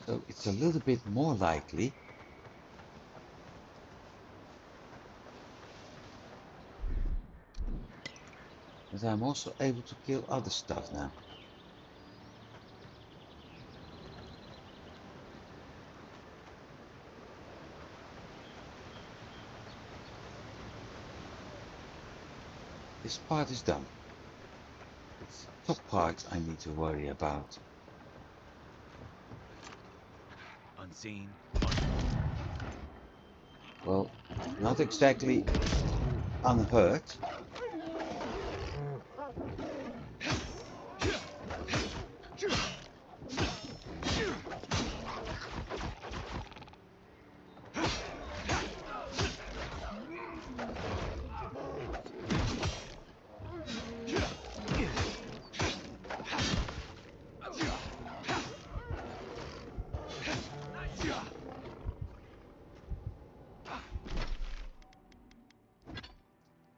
So it's a little bit more likely that I'm also able to kill other stuff now. This part is done. It's the top part I need to worry about. Unseen. Well, not exactly unhurt.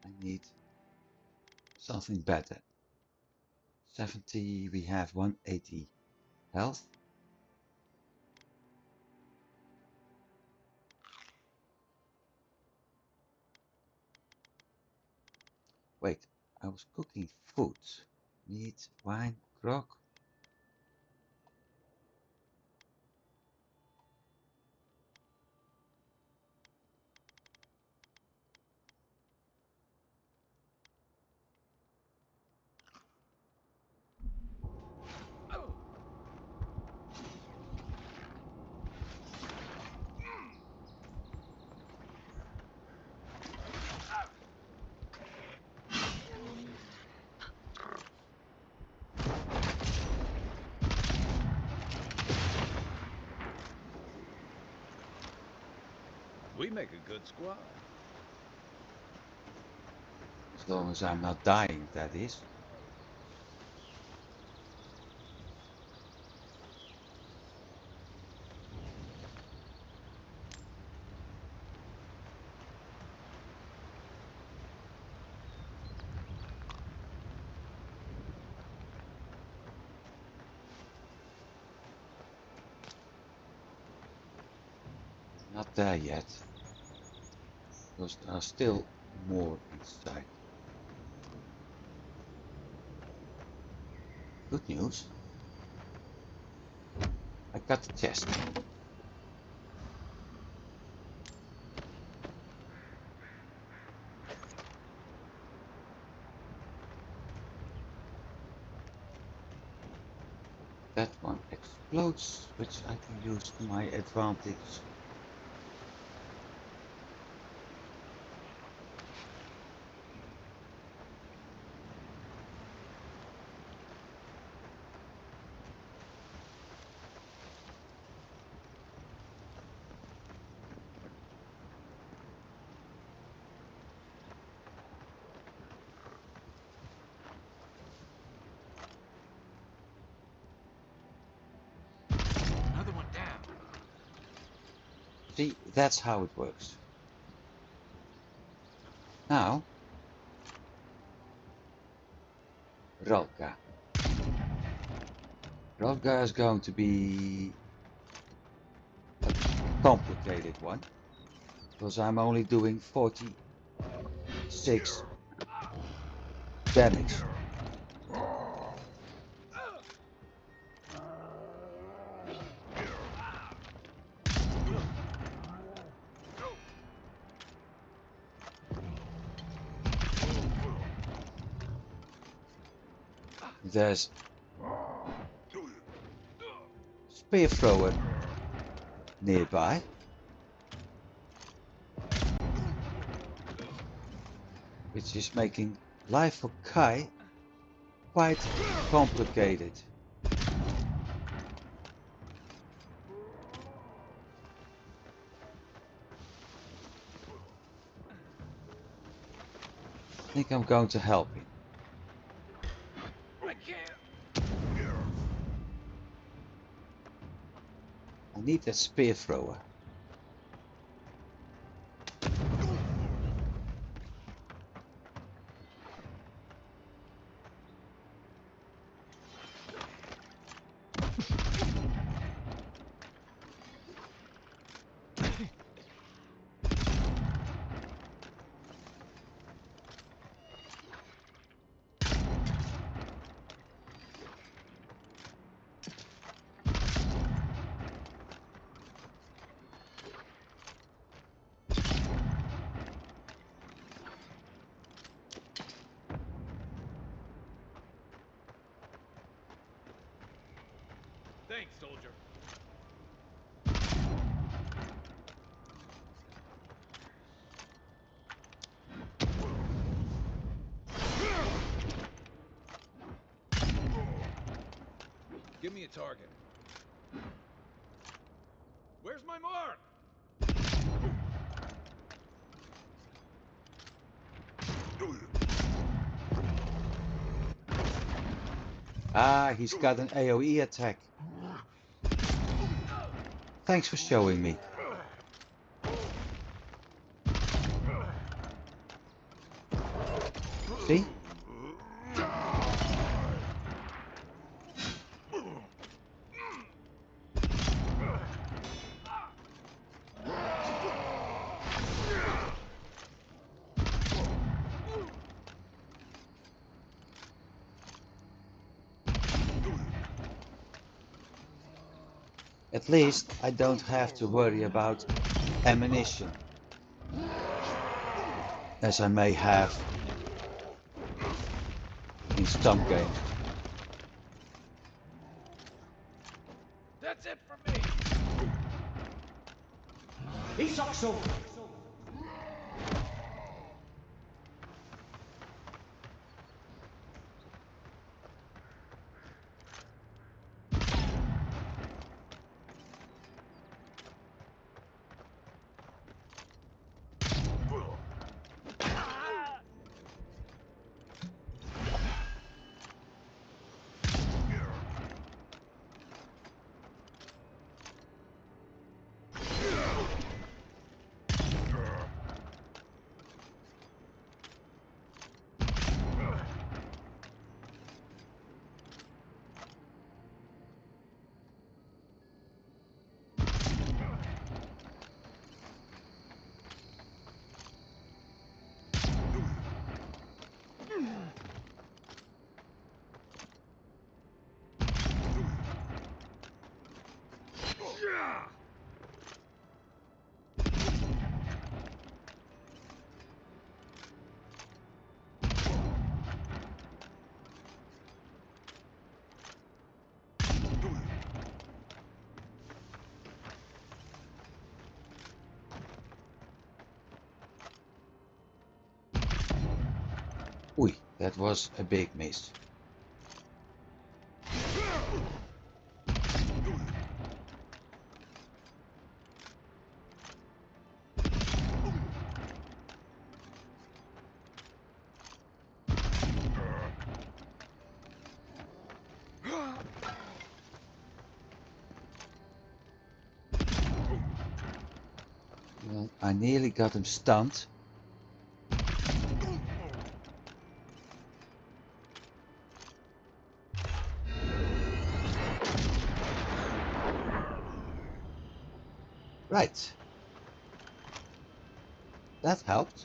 I need something better. 70, we have 180 health. Wait, I was cooking food. Meat, wine, grog. We make a good squad. As long as I'm not dying, that is. Not there yet. Because there are still more inside. Good news. I got the chest. That one explodes, which I can use to my advantage. Another one down. See, that's how it works. Now, Rolka. Rolka is going to be a complicated one, because I'm only doing 46 damage. There's spear thrower nearby. which is making life for Kai quite complicated. I think I'm going to help him. I can't. I need that spear thrower. Thanks, soldier. Give me a target. Where's my mark? Ah, he's got an AoE attack. Thanks for showing me. See? At least I don't have to worry about ammunition, as I may have in some games. That's it for me. He sucks so. Oei, that was a big miss. Well, I nearly got him stunned. Right. That helped.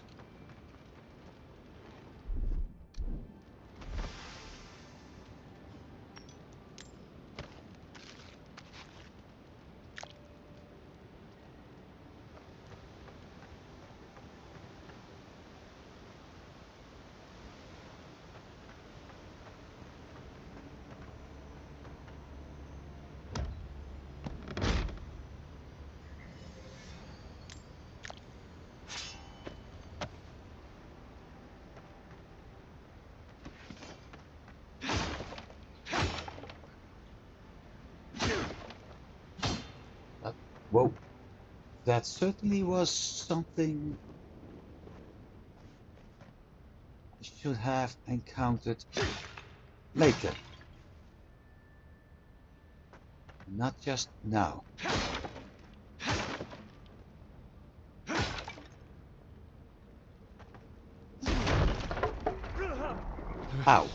Whoa, that certainly was something I should have encountered later, not just now. Ow.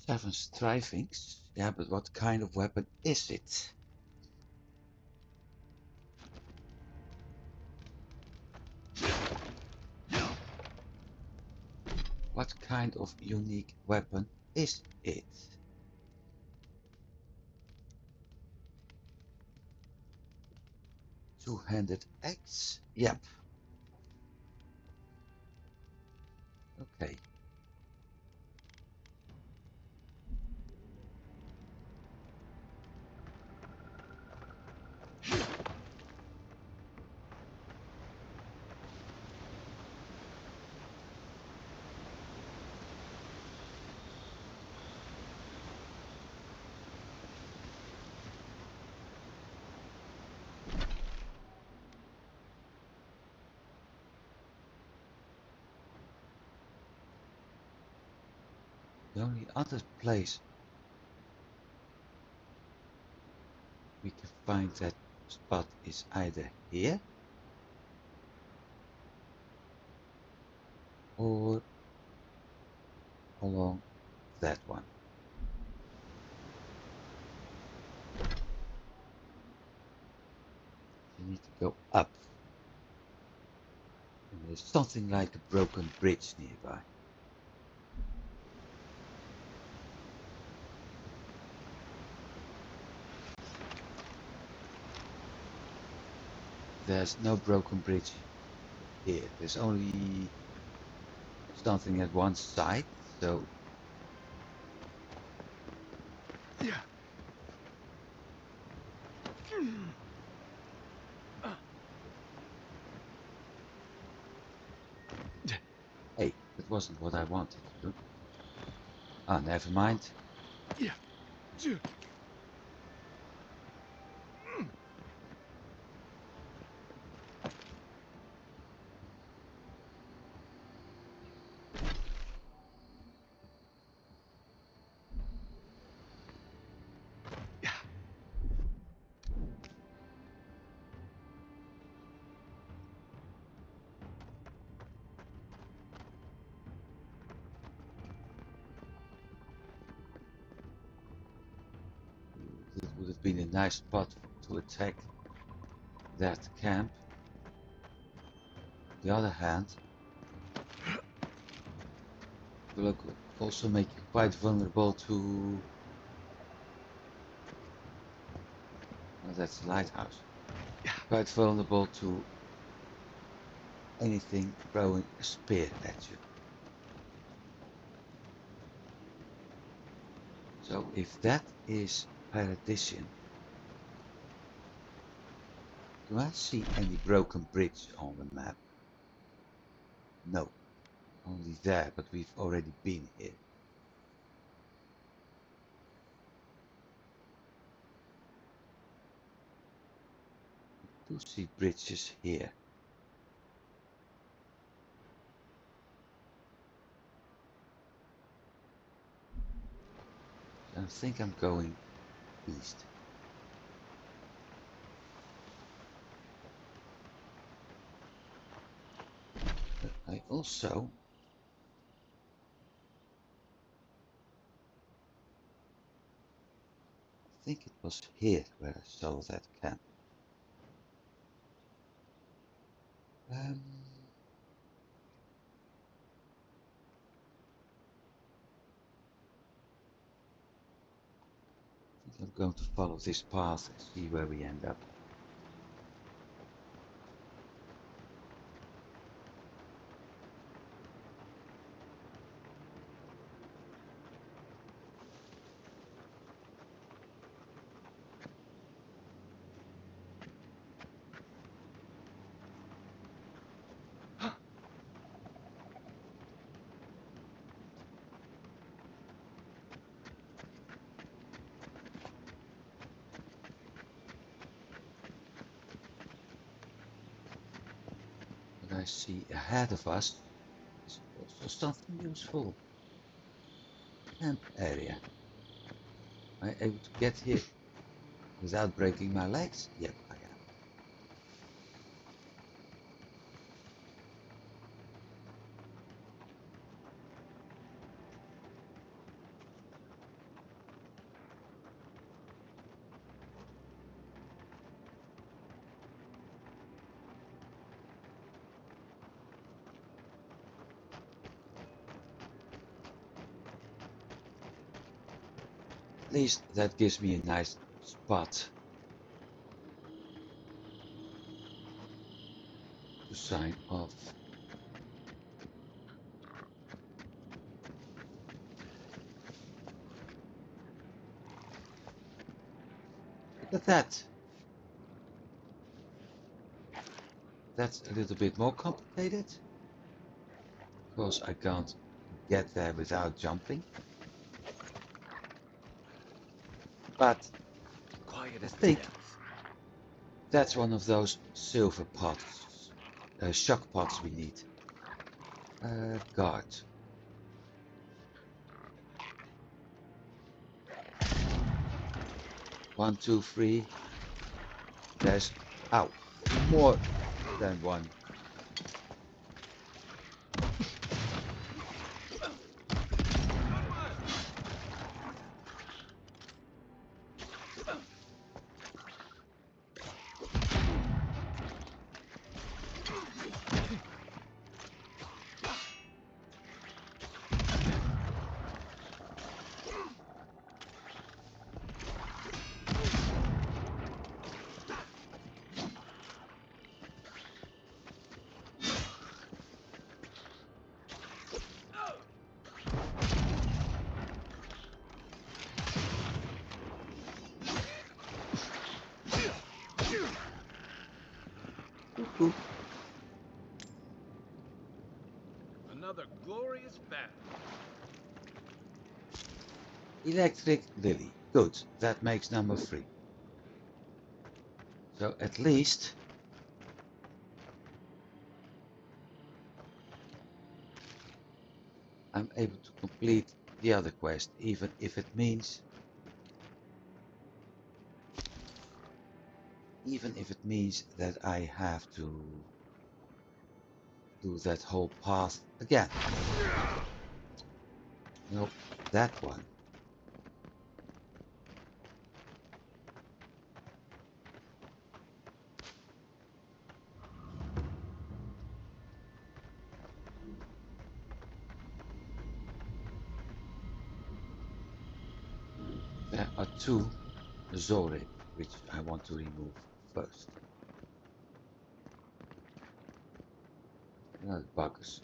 7 strivings? Yeah, but what kind of weapon is it? What kind of unique weapon is it? Two-handed axe? Yep. Okay. The only other place we can find that spot is either here or along that one. You need to go up. And there's something like a broken bridge nearby. There's no broken bridge here. There's only something at one side, so hey, that wasn't what I wanted to do. Ah, never mind. It would have been a nice spot to attack that camp. On the other hand, it will also make you quite vulnerable to... Well, that's the lighthouse. Quite vulnerable to anything throwing a spear at you. So if that is Paradisian, do I see any broken bridge on the map? No, only there, but we've already been here. I do see bridges here. I think I'm going east. But I also think it was here where I saw that camp. I think I'm going to follow this path and see where we end up. I see ahead of us is also something useful. Camp area. Am I able to get here without breaking my legs? Yep, I am. At least that gives me a nice spot to sign off. Look at that. That's a little bit more complicated because I can't get there without jumping. But Quiet I as the think depths. that's one of those silver pots, shock pots we need. Guard. 1, 2, 3. There's, ow, more than one. Cuckoo. Another glorious battle. Electric lily. Good, that makes number 3. So at least I'm able to complete the other quest, even if it means that I have to do that whole path again. No, that one. There are 2 Zore, which I want to remove first. Another buggers.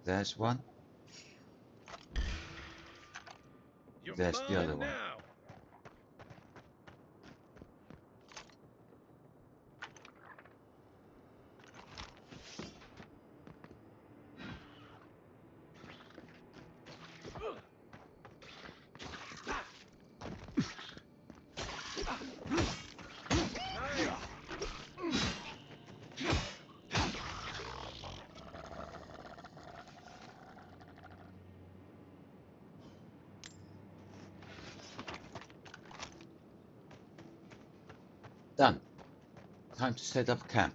There's one. You're There's the other mine one. now. Done. Time to set up camp.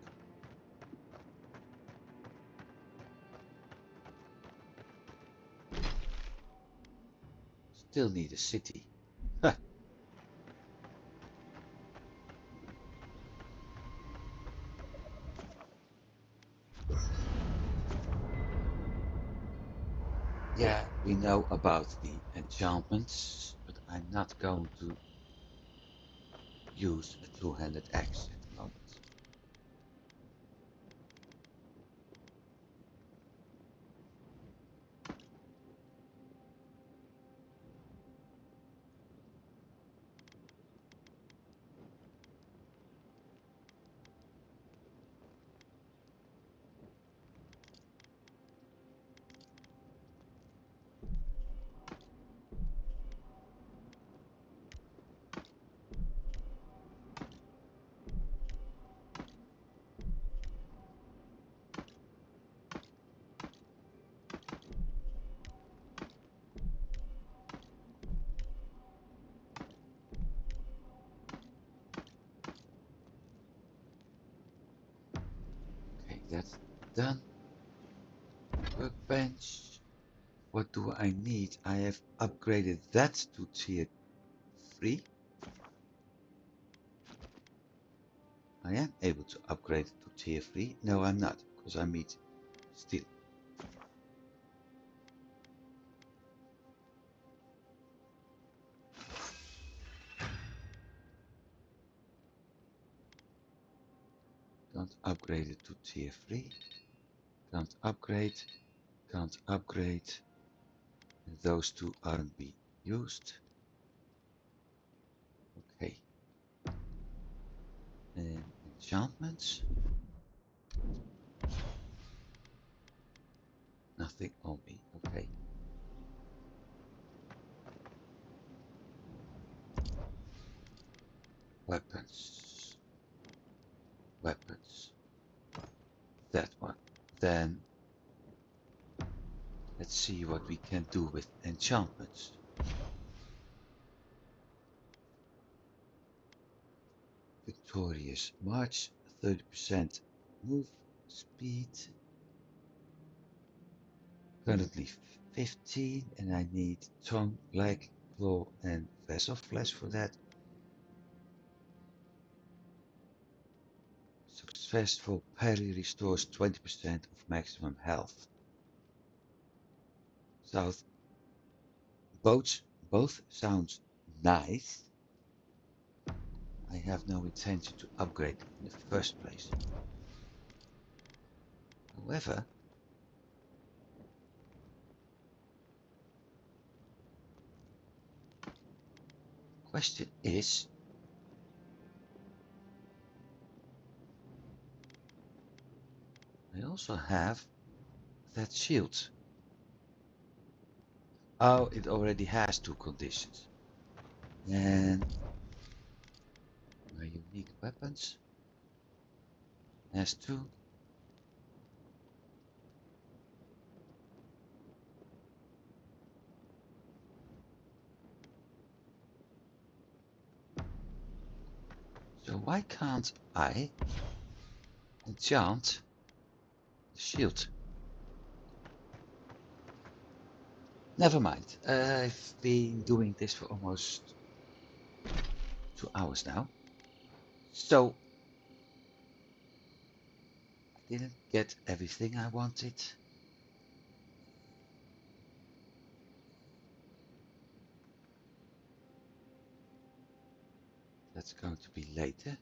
Still need a city. Yeah, we know about the enchantments, but I'm not going to use a two-handed axe at the moment. Done. Workbench. What do I need? I have upgraded that to tier 3. I am able to upgrade it to tier 3. No, I'm not, because I need steel. Can't upgrade it to tier 3. Can't upgrade. Can't upgrade. And those two aren't being used. Okay. And enchantments. Nothing on me. Okay. Weapons. Weapons. That one. Then let's see what we can do with enchantments. Victorious March, 30% move speed. Currently 15, and I need tongue, leg, claw, and vessel flesh for that. Successful parry restores 20% of maximum health. South, both sounds nice. I have no intention to upgrade it in the first place. However, question is, I also have that shield. Oh, it already has 2 conditions. And my unique weapons has 2. So why can't I enchant the shield? Never mind. I've been doing this for almost 2 hours now. So I didn't get everything I wanted. That's going to be later.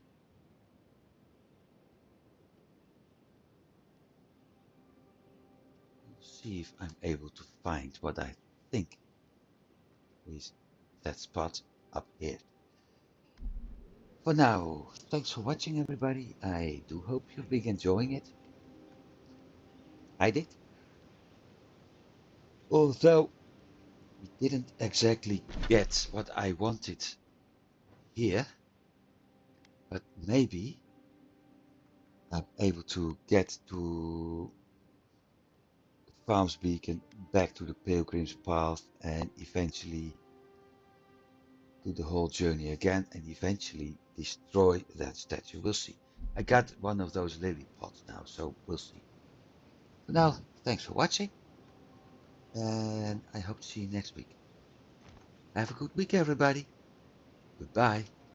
We'll see if I'm able to find what I think is that spot up here. For now, thanks for watching everybody. I do hope you've been enjoying it. I did. Although we didn't exactly get what I wanted here, but maybe I'm able to get to the Farms Beacon, back to the Pilgrim's Path, and eventually do the whole journey again, and eventually destroy that statue. We'll see. I got one of those lily pots now, so we'll see. For now, thanks for watching, and I hope to see you next week. Have a good week, everybody. Goodbye.